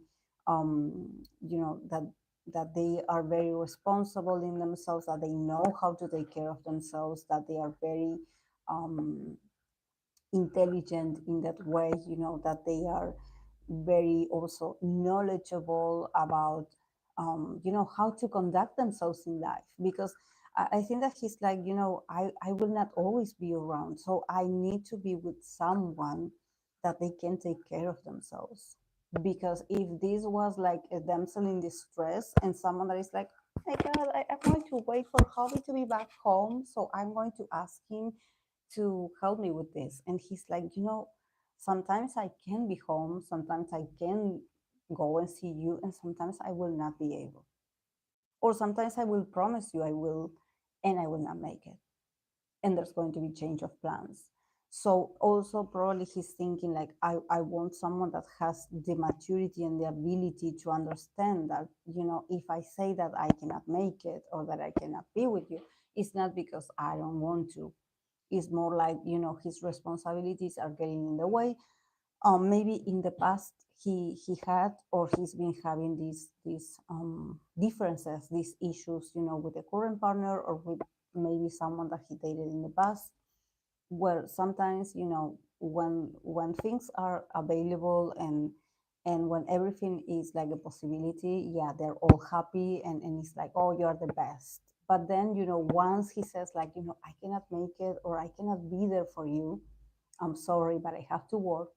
that they are very responsible in themselves, that they know how to take care of themselves, that they are very um, intelligent in that way, that they are very also knowledgeable about, how to conduct themselves in life. Because I think that he's like, I will not always be around. So I need to be with someone that they can take care of themselves. Because if this was like a damsel in distress and someone that is like, oh my God, I'm going to wait for Hobby to be back home. So I'm going to ask him to help me with this. And he's like, sometimes I can be home, sometimes I can go and see you, and sometimes I will not be able. Or sometimes I will promise you I will, and I will not make it. And there's going to be change of plans. So also probably he's thinking like, I want someone that has the maturity and the ability to understand that, if I say that I cannot make it or that I cannot be with you, it's not because I don't want to. Is more like, his responsibilities are getting in the way. Maybe in the past he had, or he's been having these differences, these issues, with the current partner, or with maybe someone that he dated in the past, where sometimes, when things are available, and when everything is like a possibility, yeah, they're all happy, and it's like, oh, you're the best. But then, once he says like, I cannot make it, or I cannot be there for you, I'm sorry, but I have to work.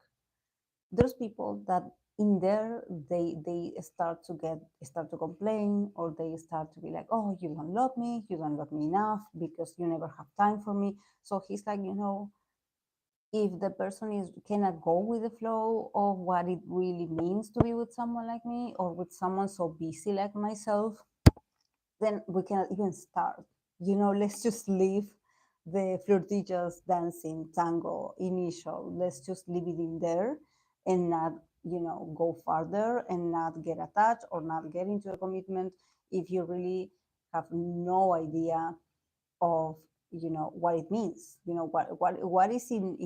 There's people that in there, they start to complain, or they start to be like, oh, you don't love me enough, because you never have time for me. So he's like, if the person is cannot go with the flow of what it really means to be with someone like me, or with someone so busy like myself, then we cannot even start. Let's just leave the flirtatious dancing tango initial. Let's just leave it in there, and not, go further, and not get attached, or not get into a commitment if you really have no idea of, what it means. What is in,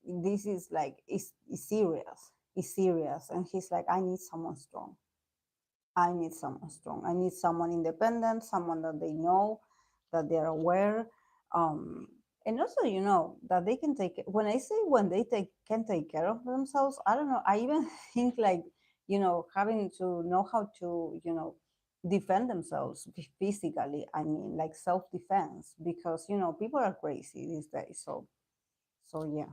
this is like, is serious. Is serious. And he's like, I need someone strong. I need someone strong. I need someone independent, someone that they know, that they're aware. Um, and also, that they can take, when I say when they can take care of themselves, I don't know. I even think like, having to know how to, defend themselves physically. I mean, like self-defense, because, people are crazy these days. So yeah.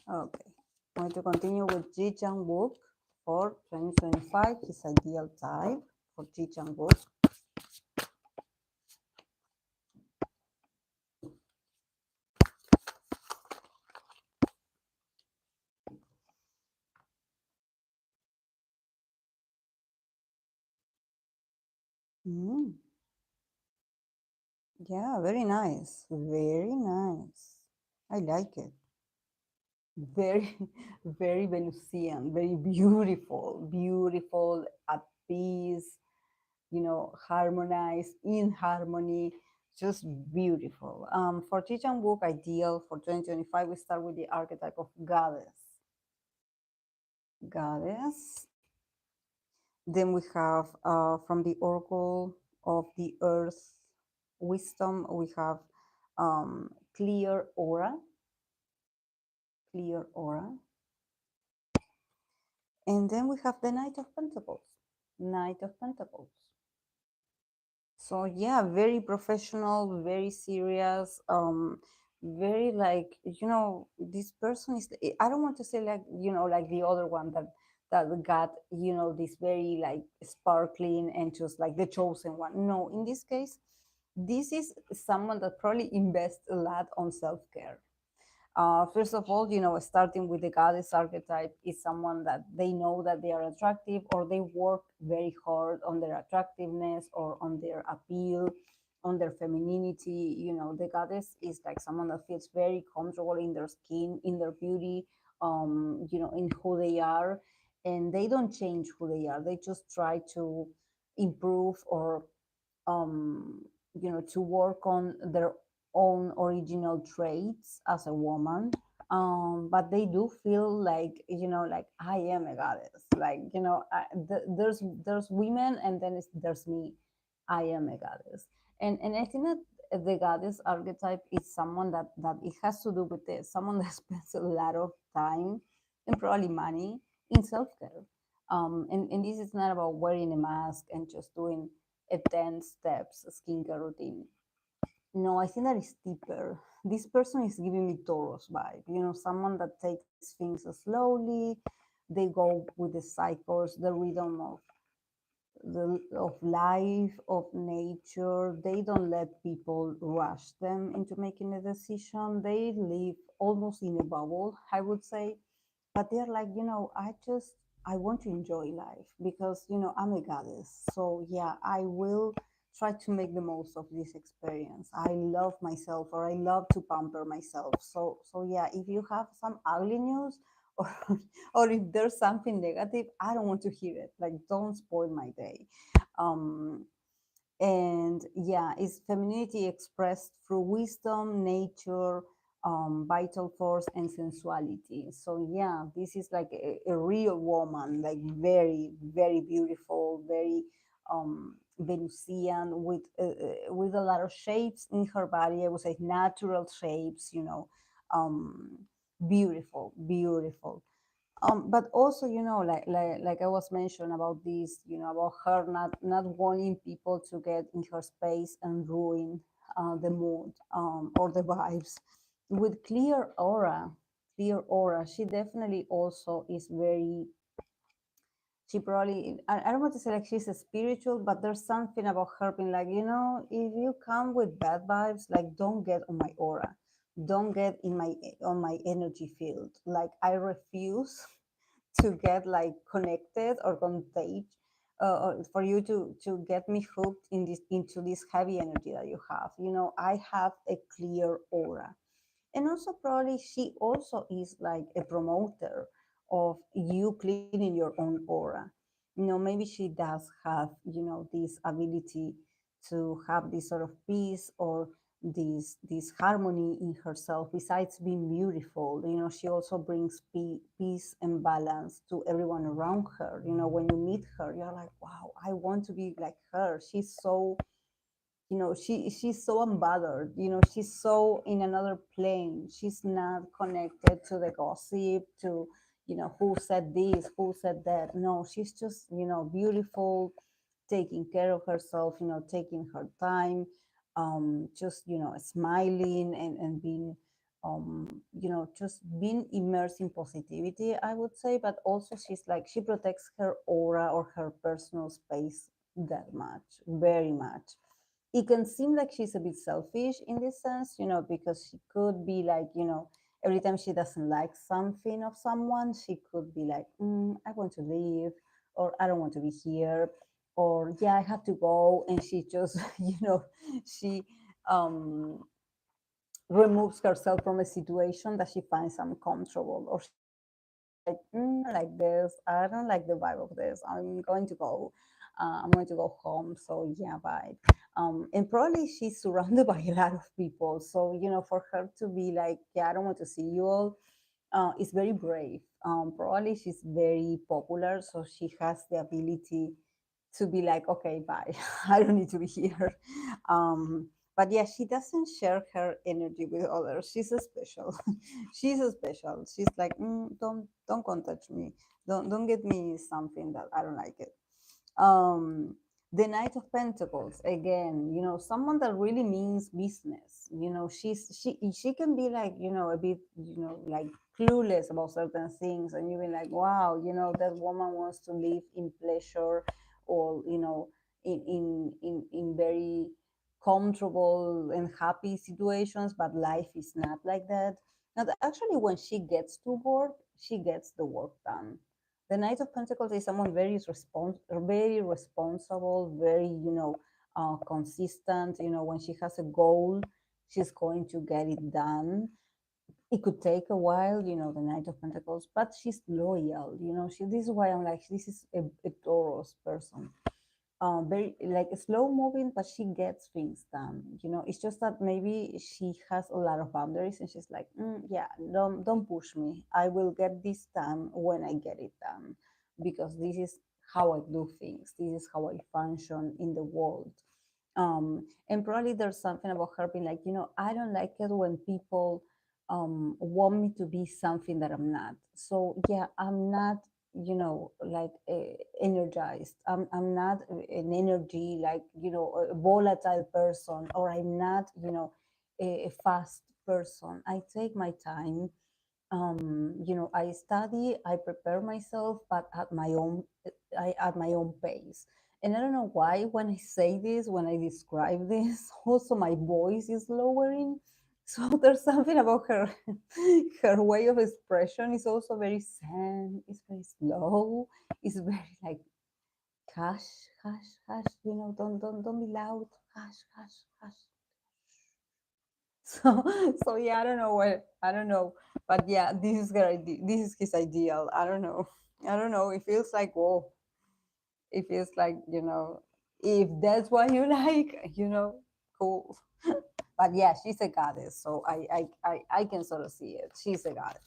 Okay. I'm going to continue with Jung Wook for 2025, his ideal type for Jung Wook. Mm, yeah, very nice. Very nice. I like it. Very, very Venusian, very beautiful, beautiful, at peace, harmonized, in harmony, just beautiful. For Chichan book ideal for 2025, we start with the archetype of goddess. Goddess. Then we have, from the oracle of the earth wisdom, we have, clear aura, clear aura. And then we have the Knight of Pentacles, Knight of Pentacles. So yeah, very professional, very serious, very like, this person is, I don't want to say like, like the other one, that that got, this very like sparkling and just like the chosen one. No, in this case, this is someone that probably invests a lot on self-care. First of all, starting with the goddess archetype is someone that they know that they are attractive, or they work very hard on their attractiveness or on their appeal, on their femininity. The goddess is like someone that feels very comfortable in their skin, in their beauty, in who they are, and they don't change who they are. They just try to improve, or to work on their own original traits as a woman. But they do feel like, like I am a goddess. Like, there's women, and then there's me. I am a goddess, and I think that the goddess archetype is someone that it has to do with this. Someone that spends a lot of time and probably money in self care. And this is not about wearing a mask and just doing a 10 steps skincare routine. No, I think that is deeper. This person is giving me Taurus vibe, someone that takes things slowly. They go with the cycles, the rhythm of life, of nature. They don't let people rush them into making a decision. They live almost in a bubble, I would say. But they're like, I want to enjoy life because, I'm a goddess. So yeah, I will try to make the most of this experience. I love myself, or I love to pamper myself. So yeah, if you have some ugly news, or or if there's something negative, I don't want to hear it. Like, don't spoil my day. um and yeah, it's femininity expressed through wisdom, nature, vital force, and sensuality. So yeah, this is like a real woman, like very, very beautiful, very Venusian, with a lot of shapes in her body. I would say natural shapes, beautiful, beautiful. But also, like I was mentioning about this, about her not wanting people to get in her space and ruin the mood, or the vibes. With clear aura, she definitely also is very. She probably, I don't want to say like she's a spiritual, but there's something about her being like, if you come with bad vibes, like, don't get on my aura, don't get in my on my energy field. Like, I refuse to get like connected or contagious, or for you to get me hooked into this heavy energy that you have. I have a clear aura. And also, probably she also is like a promoter of you cleaning your own aura. Maybe she does have, this ability to have this sort of peace, or this harmony in herself. Besides being beautiful, she also brings peace and balance to everyone around her. When you meet her, you're like, wow, I want to be like her. She's so, she's so unbothered. She's so in another plane. She's not connected to the gossip, to, who said this, who said that. No, she's just, beautiful, taking care of herself, taking her time, just, smiling, and being, just being immersed in positivity, I would say. But also, she's like, she protects her aura, or her personal space, that much, very much. It can seem like she's a bit selfish in this sense, because she could be like, every time she doesn't like something of someone, she could be like, I want to leave, or I don't want to be here, or yeah, I have to go. And she just, she um, removes herself from a situation that she finds uncomfortable, or she's like, I don't like this, I don't like the vibe of this, I'm going to go home. So yeah, bye. And probably she's surrounded by a lot of people, so for her to be like, yeah, I don't want to see you all, is very brave. Probably she's very popular, so she has the ability to be like, okay, bye, I don't need to be here. But yeah, she doesn't share her energy with others. She's a special. She's a special. She's like, don't come touch me. Don't get me something that I don't like it. um the Knight of Pentacles, again, someone that really means business. She can be like, a bit, like clueless about certain things, and you've been like, wow, that woman wants to live in pleasure, or in very comfortable and happy situations, but life is not like that. And actually, when she gets to work, she gets the work done. The Knight of Pentacles is someone very responsible, very consistent. When she has a goal, she's going to get it done. It could take a while, the Knight of Pentacles, but she's loyal. This is why I'm like, this is a Taurus person, very like slow moving, but she gets things done. It's just that maybe she has a lot of boundaries, and she's like, yeah, don't push me. I will get this done when I get it done, because this is how I do things. This is how I function in the world. And probably there's something about her being like, I don't like it when people want me to be something that I'm not. So yeah, I'm not, like energized. I'm not an energy, like, a volatile person, or I'm not, a fast person. I take my time. I study, I prepare myself, but at my own pace. And I don't know why when I say this, when I describe this, also my voice is lowering. So there's something about her, her way of expression is also very zen. It's very slow. It's very like hush, hush, hush. Don't be loud. Hush, hush, hush. So so yeah, I don't know, but yeah, this is this is his ideal. I don't know. I don't know. It feels like, whoa. It feels like, if that's what you like, cool. But yeah, she's a goddess, so I can sort of see it. She's a goddess.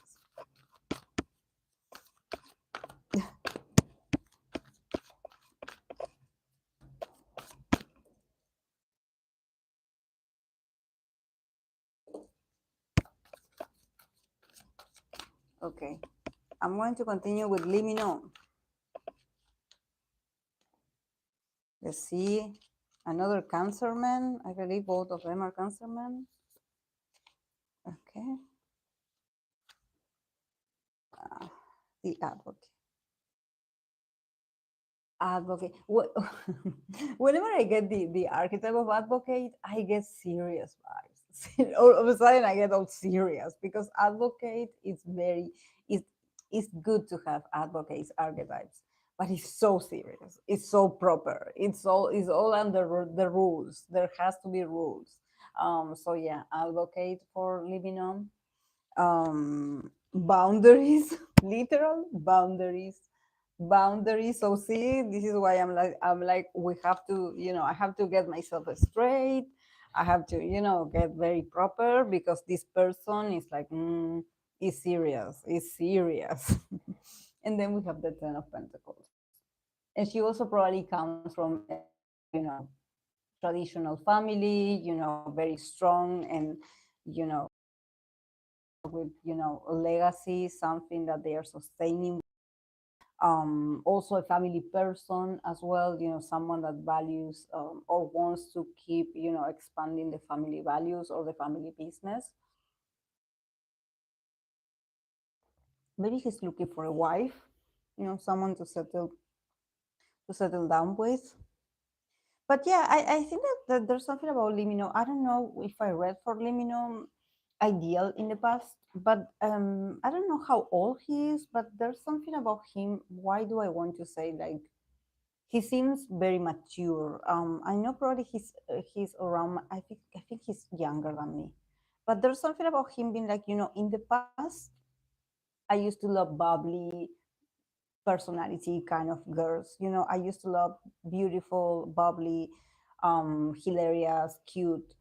Okay, I'm going to continue with Limino. Let's see, another Cancer man. I believe both of them are Cancer men. Okay, the advocate. Advocate. Whenever I get the archetype of advocate, I get serious vibes. All of a sudden, I get all serious because advocate is very, it's, it's good to have advocates archetypes, but it's so serious. It's so proper. It's all under the rules. There has to be rules. So yeah, advocate for living on. Boundaries, literal boundaries. So see, this is why I'm like we have to, I have to get myself straight. I have to, get very proper, because this person is like, is serious, is serious. And then we have the Ten of Pentacles, and she also probably comes from a very, traditional family, very strong, and with, legacy, something that they are sustaining. Also a family person as well, someone that values, or wants to keep, expanding the family values or the family business. Maybe he's looking for a wife, someone to settle down with. But yeah, I think that there's something about Limino. I don't know if I read for Limino ideal in the past, but I don't know how old he is, but there's something about him. Why do I want to say, like, he seems very mature. I know probably he's around. I think he's younger than me, but there's something about him being like, in the past, I used to love bubbly personality kind of girls. I used to love beautiful, bubbly, hilarious, cute.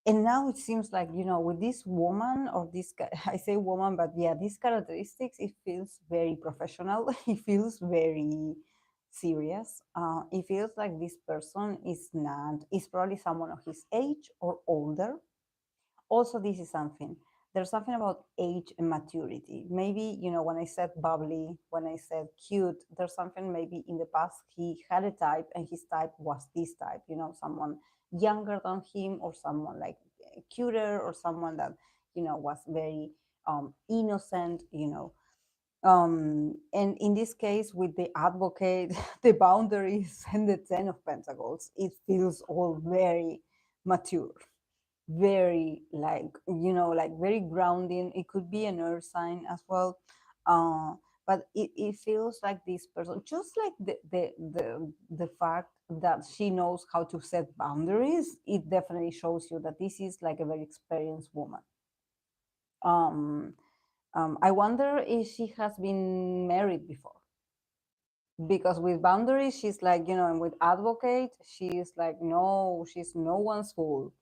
And now it seems like, with this woman, or this I say woman, but yeah, these characteristics, it feels very professional. It feels very serious. It feels like this person is probably someone of his age or older. Also, this is something, there's something about age and maturity. Maybe, when I said bubbly, when I said cute, there's something, maybe in the past he had a type, and his type was this type, someone younger than him, or someone like cuter, or someone that, was very innocent, and in this case with the advocate, the boundaries and the 10 of pentacles, it feels all very mature, very like, like very grounding. It could be an earth sign as well. uh but it feels like this person, just like the fact that she knows how to set boundaries, it definitely shows you that this is like a very experienced woman. um I wonder if she has been married before, because with boundaries she's like, and with advocate she's like, no, she's no one's fool.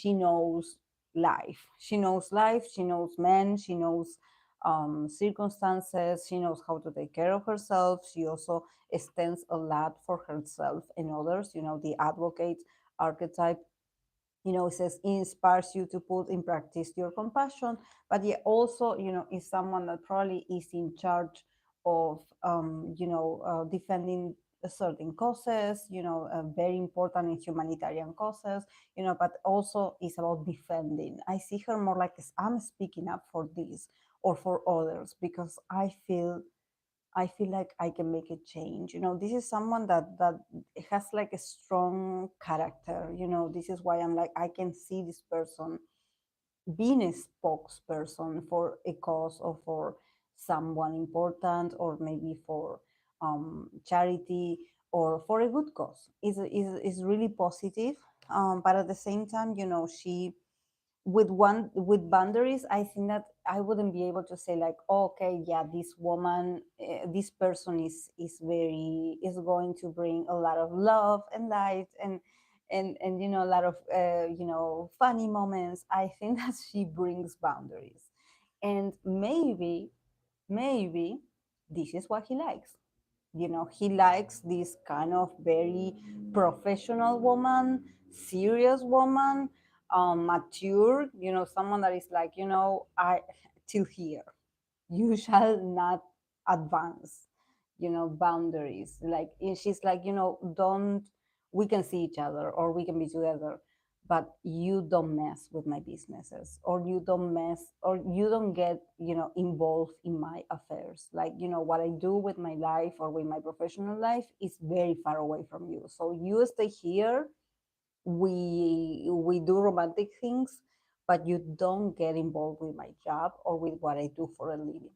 She knows life, she knows men, she knows circumstances, she knows how to take care of herself. She also stands a lot for herself and others. The advocate archetype, it says inspires you to put in practice your compassion, but yet also, is someone that probably is in charge of, defending certain causes, very important in humanitarian causes, but also is about defending. I see her more like, I'm speaking up for this or for others because I feel like I can make a change. This is someone that has like a strong character. This is why I'm like, I can see this person being a spokesperson for a cause or for someone important, or maybe for charity or for a good cause. Is really positive. But at the same time, with boundaries, I think that I wouldn't be able to say like, oh, okay, yeah, this woman, this person is going to bring a lot of love and light, and a lot of funny moments. I think that she brings boundaries, and maybe this is what he likes. He likes this kind of very professional woman, serious woman, mature, someone that is like, I till here, you shall not advance, boundaries. Like, she's like, don't, we can see each other or we can be together, but you don't mess with my businesses, or you don't mess, or you don't get, involved in my affairs. Like, what I do with my life or with my professional life is very far away from you, so you stay here. We do romantic things, but you don't get involved with my job or with what I do for a living.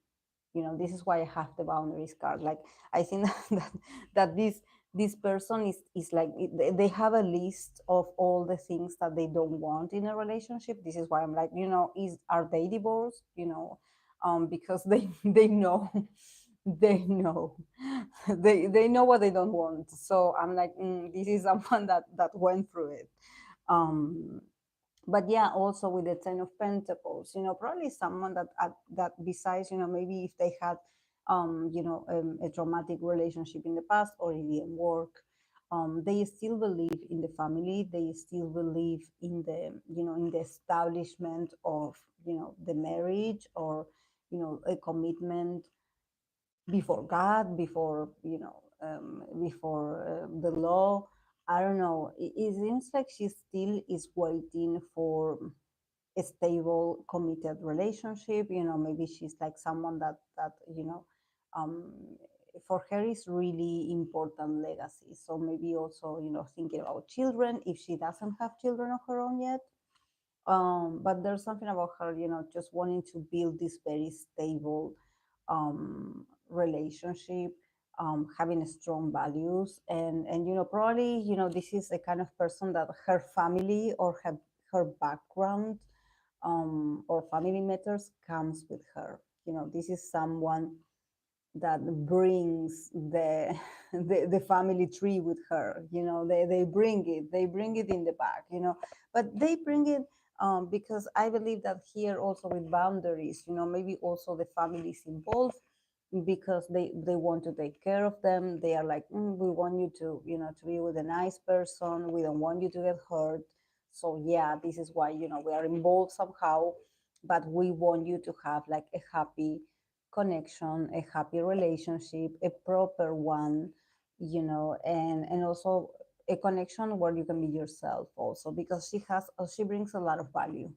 This is why I have the boundaries card. Like, I think that this person is like, they have a list of all the things that they don't want in a relationship. This is why I'm like, are they divorced? Because they know, they know, they know what they don't want. So I'm like, this is someone that went through it. um but yeah, also with the 10 of pentacles, probably someone that besides, maybe if they had a traumatic relationship in the past, or it didn't work, they still believe in the family, they still believe in the, in the establishment of, the marriage, or a commitment before God, before, before the law. I don't know. It seems like she still is waiting for a stable, committed relationship. Maybe she's like someone that um, for her is really important legacy. So maybe also, thinking about children if she doesn't have children of her own yet. But there's something about her, just wanting to build this very stable relationship, having strong values, and probably, this is the kind of person that her family or her background, or family matters comes with her. This is someone that brings the family tree with her. They bring it in the back, but they bring it, because I believe that here also with boundaries, maybe also the family is involved, because they want to take care of them. They are like, we want you to, to be with a nice person, we don't want you to get hurt. So yeah, this is why, we are involved somehow, but we want you to have like a happy connection, a happy relationship, a proper one, and also a connection where you can be yourself also, because she brings a lot of value.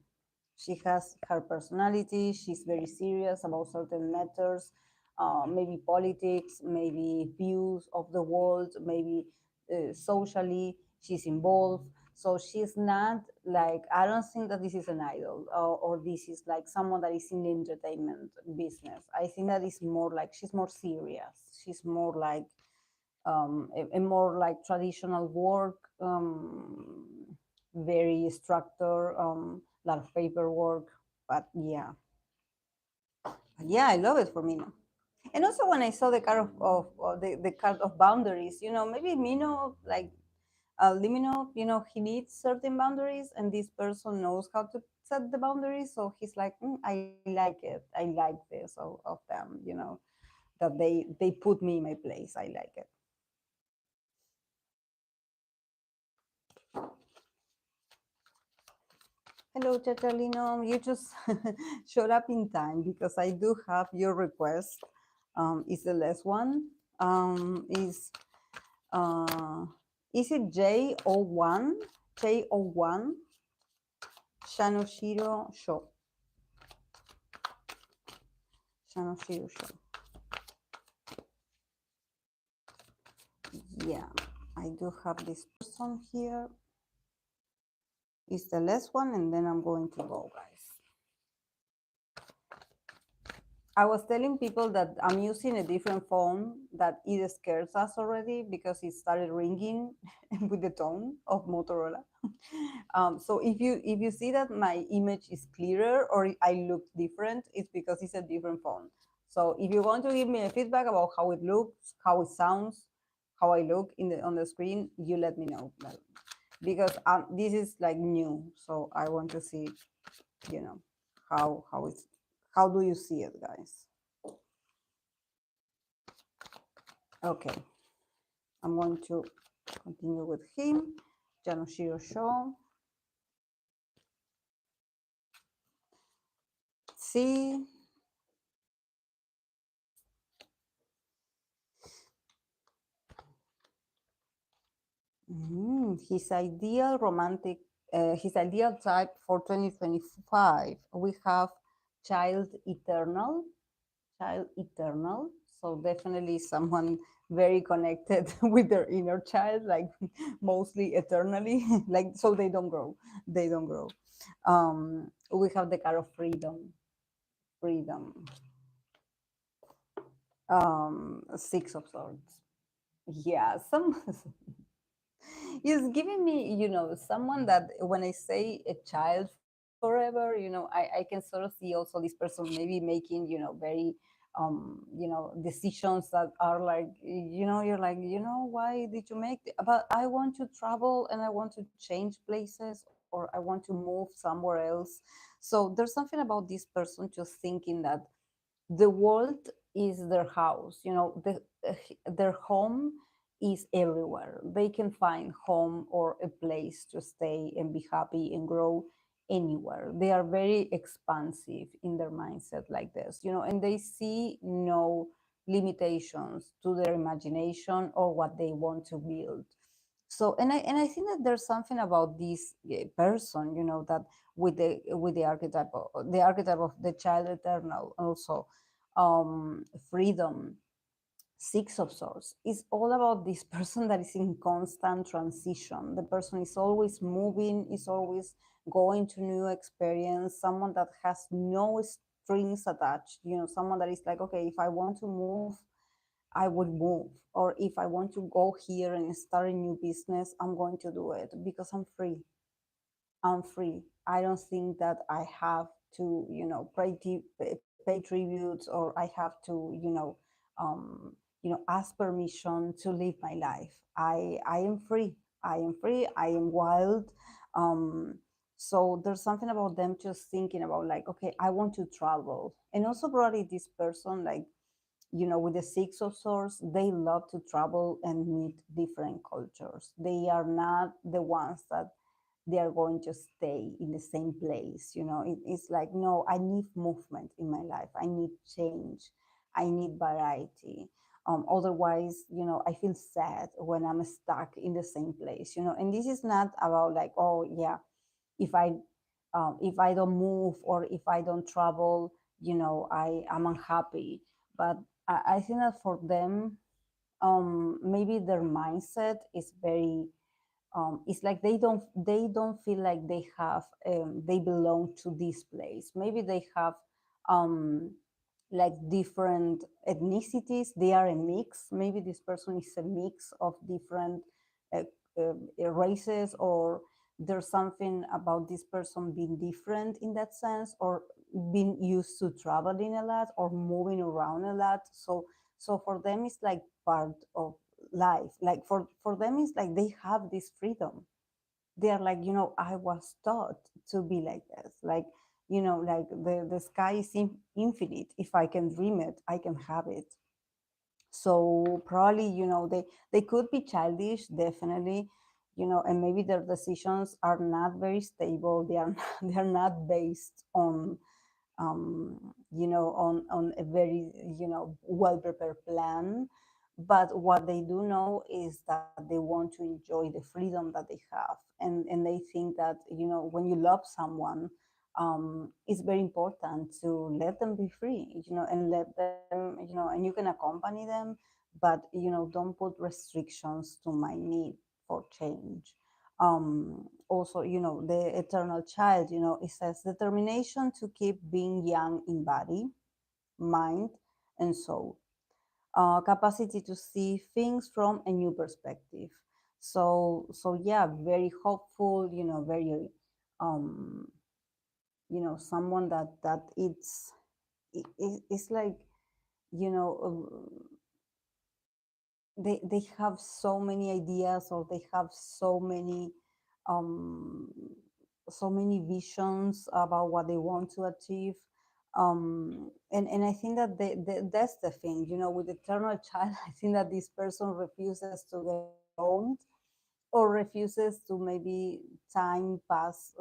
She has her personality. She's very serious about certain matters, maybe politics, maybe views of the world, maybe socially she's involved. So she's not like, I don't think that this is an idol, or this is like someone that is in the entertainment business. I think that is more like she's more serious. She's more like a more like traditional work, very structured, lot of paperwork. But yeah, yeah, I love it for Mino. And also when I saw the card of the card of boundaries, maybe Mino like Limino, he needs certain boundaries, and this person knows how to set the boundaries. So he's like, I like it. I like this of them, that they put me in my place. I like it. Hello, Chachalino. You just showed up in time because I do have your request. Is the last one? Is uh, is it J01? J01 Yanoshiro Show. Yanoshiro Show. Yeah, I do have this person here. Is the last one, and then I'm going to go, guys. I was telling people that I'm using a different phone that it scares us already because it started ringing with the tone of Motorola. So if you see that my image is clearer or I look different, it's because it's a different phone. So if you want to give me a feedback about how it looks, how it sounds, how I look on the screen, you let me know. Because this is like new, so I want to see, you know, how do you see it, guys? Okay, I'm going to continue with him. Yanoshiro Show. See, his ideal romantic, his ideal type for 2025. We have child eternal, child eternal. So definitely someone very connected with their inner child, like mostly eternally, like so they don't grow. They don't grow. We have the card of freedom, freedom. Six of Swords. Yeah, some he's giving me, someone that when I say a child forever, I can sort of see also this person maybe making, very decisions that are like, you're like, why did you make but I want to travel and I want to change places or I want to move somewhere else. So there's something about this person just thinking that the world is their house, their home is everywhere. They can find home or a place to stay and be happy and grow anywhere. They are very expansive in their mindset like this, and they see no limitations to their imagination or what they want to build. So and I think that there's something about this person, that with the archetype of the child eternal also, freedom. Six of Swords is all about this person that is in constant transition. The person is always moving, is always going to new experience, someone that has no strings attached, someone that is like, okay, if I want to move, I would move. Or if I want to go here and start a new business, I'm going to do it because I'm free. I'm free. I don't think that I have to, pay tributes or I have to, ask permission to live my life. I am free. I am free. I am wild. Um, so there's something about them just thinking about like, okay, I want to travel. And also probably this person, like, with the Six of Swords, they love to travel and meet different cultures. They are not the ones that they are going to stay in the same place. It's like, no, I need movement in my life. I need change. I need variety. Otherwise, I feel sad when I'm stuck in the same place. And this is not about like, oh yeah, if I if I don't move or if I don't travel, I am unhappy. But I think that for them, maybe their mindset is very, it's like they don't feel like they belong to this place. Maybe they have um, like different ethnicities. They are a mix. Maybe this person is a mix of different uh, races, or there's something about this person being different in that sense, or being used to traveling a lot or moving around a lot. So for them it's like part of life. Like for them it's like they have this freedom. They are like, I was taught to be like this. Like, like the sky is infinite. If I can dream it, I can have it. So probably, they could be childish, definitely, and maybe their decisions are not very stable. They are they are not based on a very, well prepared plan. But what they do know is that they want to enjoy the freedom that they have, and they think that, when you love someone, it's very important to let them be free, and let them, and you can accompany them, but don't put restrictions to my need for change. Also, the eternal child, it says determination to keep being young in body, mind, and soul. Capacity to see things from a new perspective. So yeah, very hopeful, very, um, someone that it's like, you know, they have so many ideas, or they have um so many visions about what they want to achieve. And I think that that's the thing, with eternal child. I think that this person refuses to get old, or refuses to maybe time pass,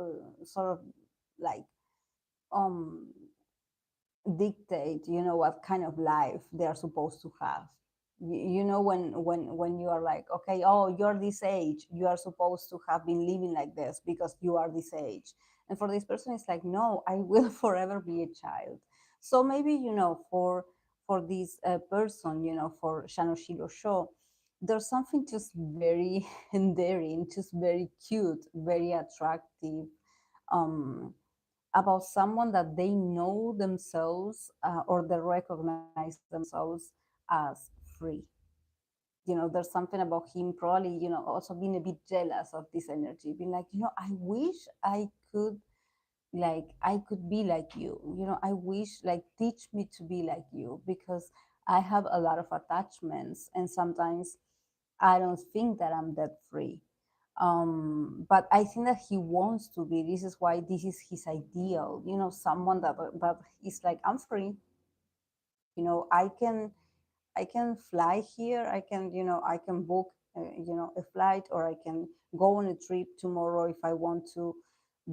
sort of like, um dictate, what kind of life they are supposed to have. When you are like, okay, oh, you're this age, you are supposed to have been living like this because you are this age. And for this person it's like, no, I will forever be a child. So maybe, for this person, for Yanoshiro show, there's something just very endearing, just very cute, very attractive, um about someone that they know themselves, or they recognize themselves as free. There's something about him, probably, also being a bit jealous of this energy, being like, I wish I could, like, I could be like you. I wish, like, teach me to be like you, because I have a lot of attachments, and sometimes I don't think that I'm that free. But I think that he wants to be. This is why this is his ideal. Someone that is like, I'm free. I can fly here. I can book a flight, or I can go on a trip tomorrow if I want to,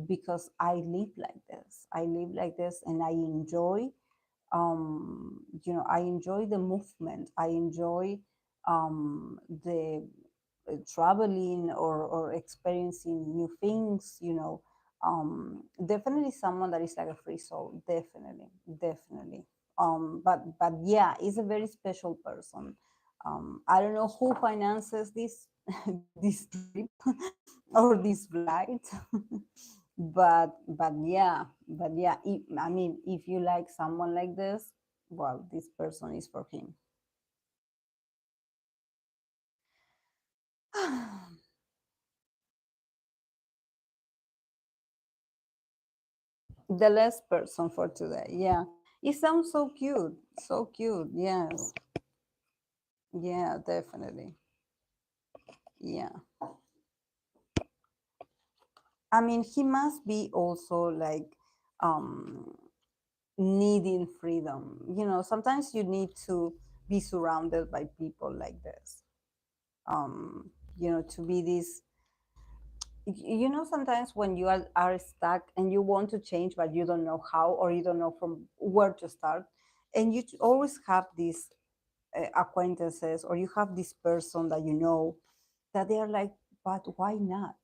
because I live like this. I live like this, and I enjoy. I enjoy the movement. I enjoy the traveling, or experiencing new things. Definitely someone that is like a free soul. Definitely, definitely. But yeah, he's a very special person. I don't know who finances this this trip or this flight. But yeah, I mean, if you like someone like this, well, this person is for him. The last person for today. Yeah. It sounds so cute. So cute. Yes. Yeah, definitely. Yeah. I mean, he must be also like, um needing freedom. Sometimes you need to be surrounded by people like this. To be this, sometimes when you are stuck and you want to change, but you don't know how, or you don't know from where to start, and you always have these acquaintances, or you have this person that that they are like, but why not?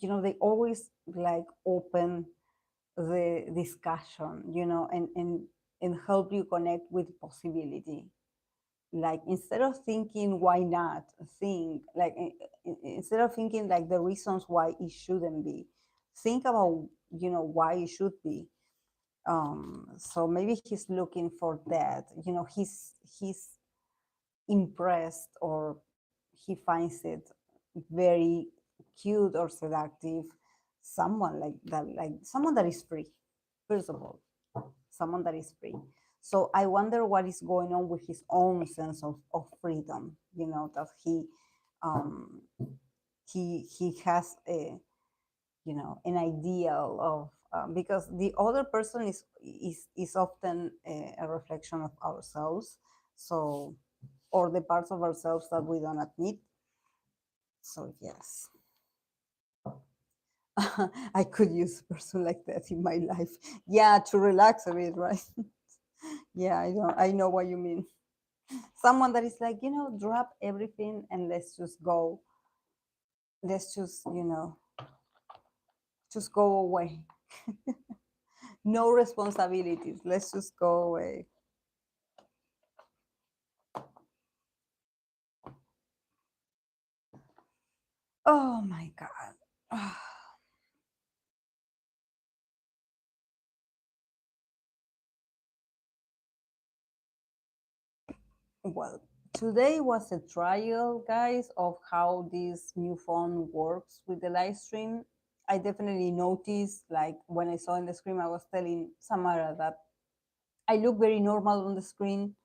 they always like open the discussion, and help you connect with possibility. Like instead of thinking why not, think like instead of thinking like the reasons why it shouldn't be, think about why it should be. So maybe he's looking for that, he's impressed, or he finds it very cute or seductive, someone like that, like someone that is free, first of all, someone that is free. So I wonder what is going on with his own sense of freedom, that um he has a, an ideal of, because the other person is often a reflection of ourselves, so, or the parts of ourselves that we don't admit. So yes, I could use a person like that in my life. Yeah, to relax a bit, right? Yeah, I know what you mean. Someone that is like, drop everything and let's just go. Let's just go away. No responsibilities. Let's just go away. Oh my God. Well, today was a trial, guys, of how this new phone works with the live stream. I definitely noticed, like when I saw in the screen, I was telling Samara that I look very normal on the screen.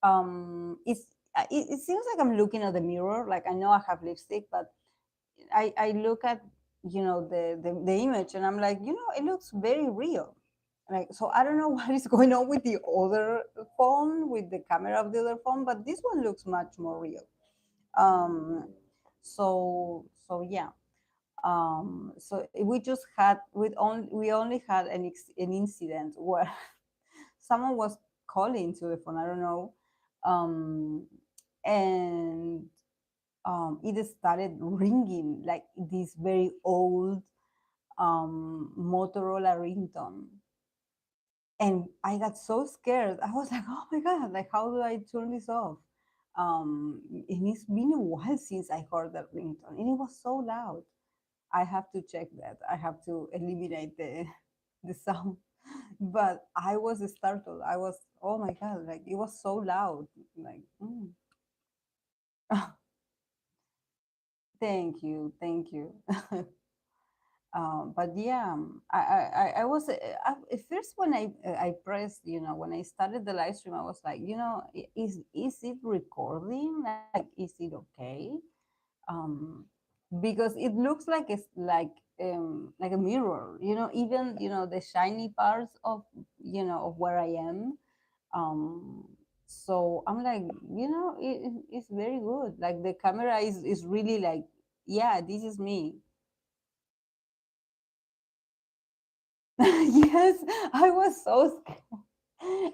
It seems like I'm looking at the mirror. Like I know I have lipstick, but I look at the image and I'm like, it looks very real. Like, so I don't know what is going on with the other phone, with the camera of the other phone, but this one looks much more real. um so yeah. So we only had an incident where someone was calling to the phone, I don't know, um and it started ringing like this very old Motorola ringtone. And I got so scared. I was like, oh my God, like, how do I turn this off? And it's been a while since I heard that ringtone, and it was so loud. I have to check that. I have to eliminate the sound. But I was startled. I was, oh my God, like, it was so loud. Like, thank you, thank you. But yeah, I was at first when I pressed, when I started the live stream, I was like, is it recording? Like, is it okay? Um, because it looks like it's like a mirror, even the shiny parts of of where I am. Um, so I'm like, it's very good. Like the camera is really like, yeah, this is me. Yes, I was so scared.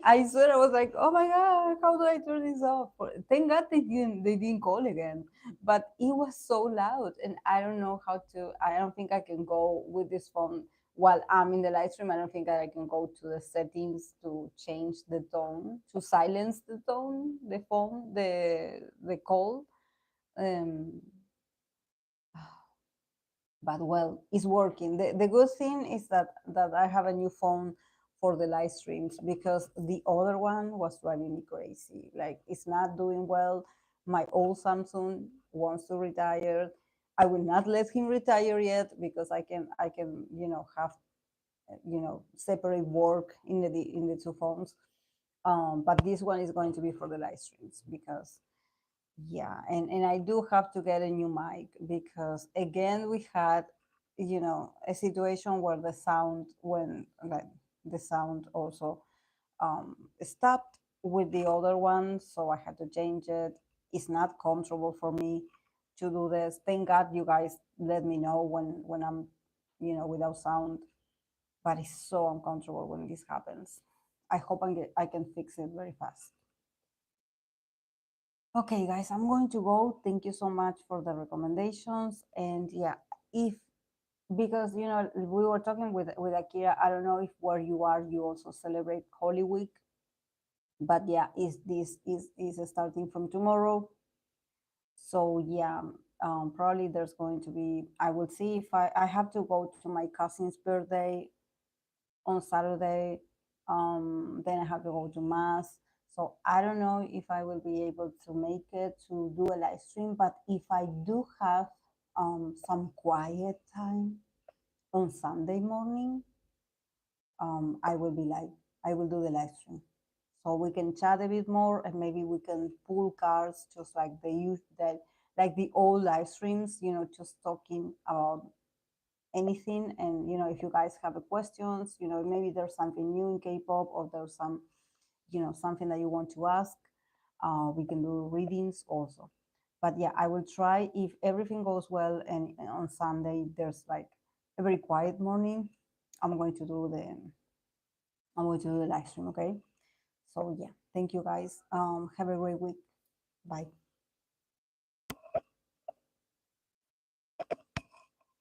I swear, I was like, "Oh my God, how do I turn this off?" Thank God they didn't call again, but it was so loud, and I don't know how to. I don't think I can go with this phone while I'm in the live stream. I don't think I can go to the settings to change the tone, to silence the tone, the phone, the call. Um, but well, it's working. The good thing is that I have a new phone for the live streams, because the other one was driving me crazy. Like, it's not doing well. My old Samsung wants to retire. I will not let him retire yet, because I can have separate work in the two phones. But this one is going to be for the live streams, because yeah, and I do have to get a new mic, because again we had a situation where the sound also stopped with the other one, so I had to change it. It's not comfortable for me to do this. Thank God you guys let me know when I'm without sound, but it's so uncomfortable when this happens. I hope I can fix it very fast. Okay, guys, I'm going to go. Thank you so much for the recommendations. And yeah, if because we were talking with Akira. I don't know if where you are you also celebrate Holy Week, but yeah, is this is starting from tomorrow. So yeah, probably there's going to be. I will see if I have to go to my cousin's birthday on Saturday. Then I have to go to mass. So I don't know if I will be able to make it to do a live stream. But if I do have some quiet time on Sunday morning, I will be live. I will do the live stream. So we can chat a bit more and maybe we can pull cards just like the youth that like the old live streams, just talking about anything. And if you guys have a questions, maybe there's something new in K-pop or there's some, something that you want to ask, we can do readings also. But yeah, I will try if everything goes well and on Sunday there's like a very quiet morning. I'm going to do the I'm going to do the live stream. Okay. So yeah, thank you guys. Have a great week. Bye.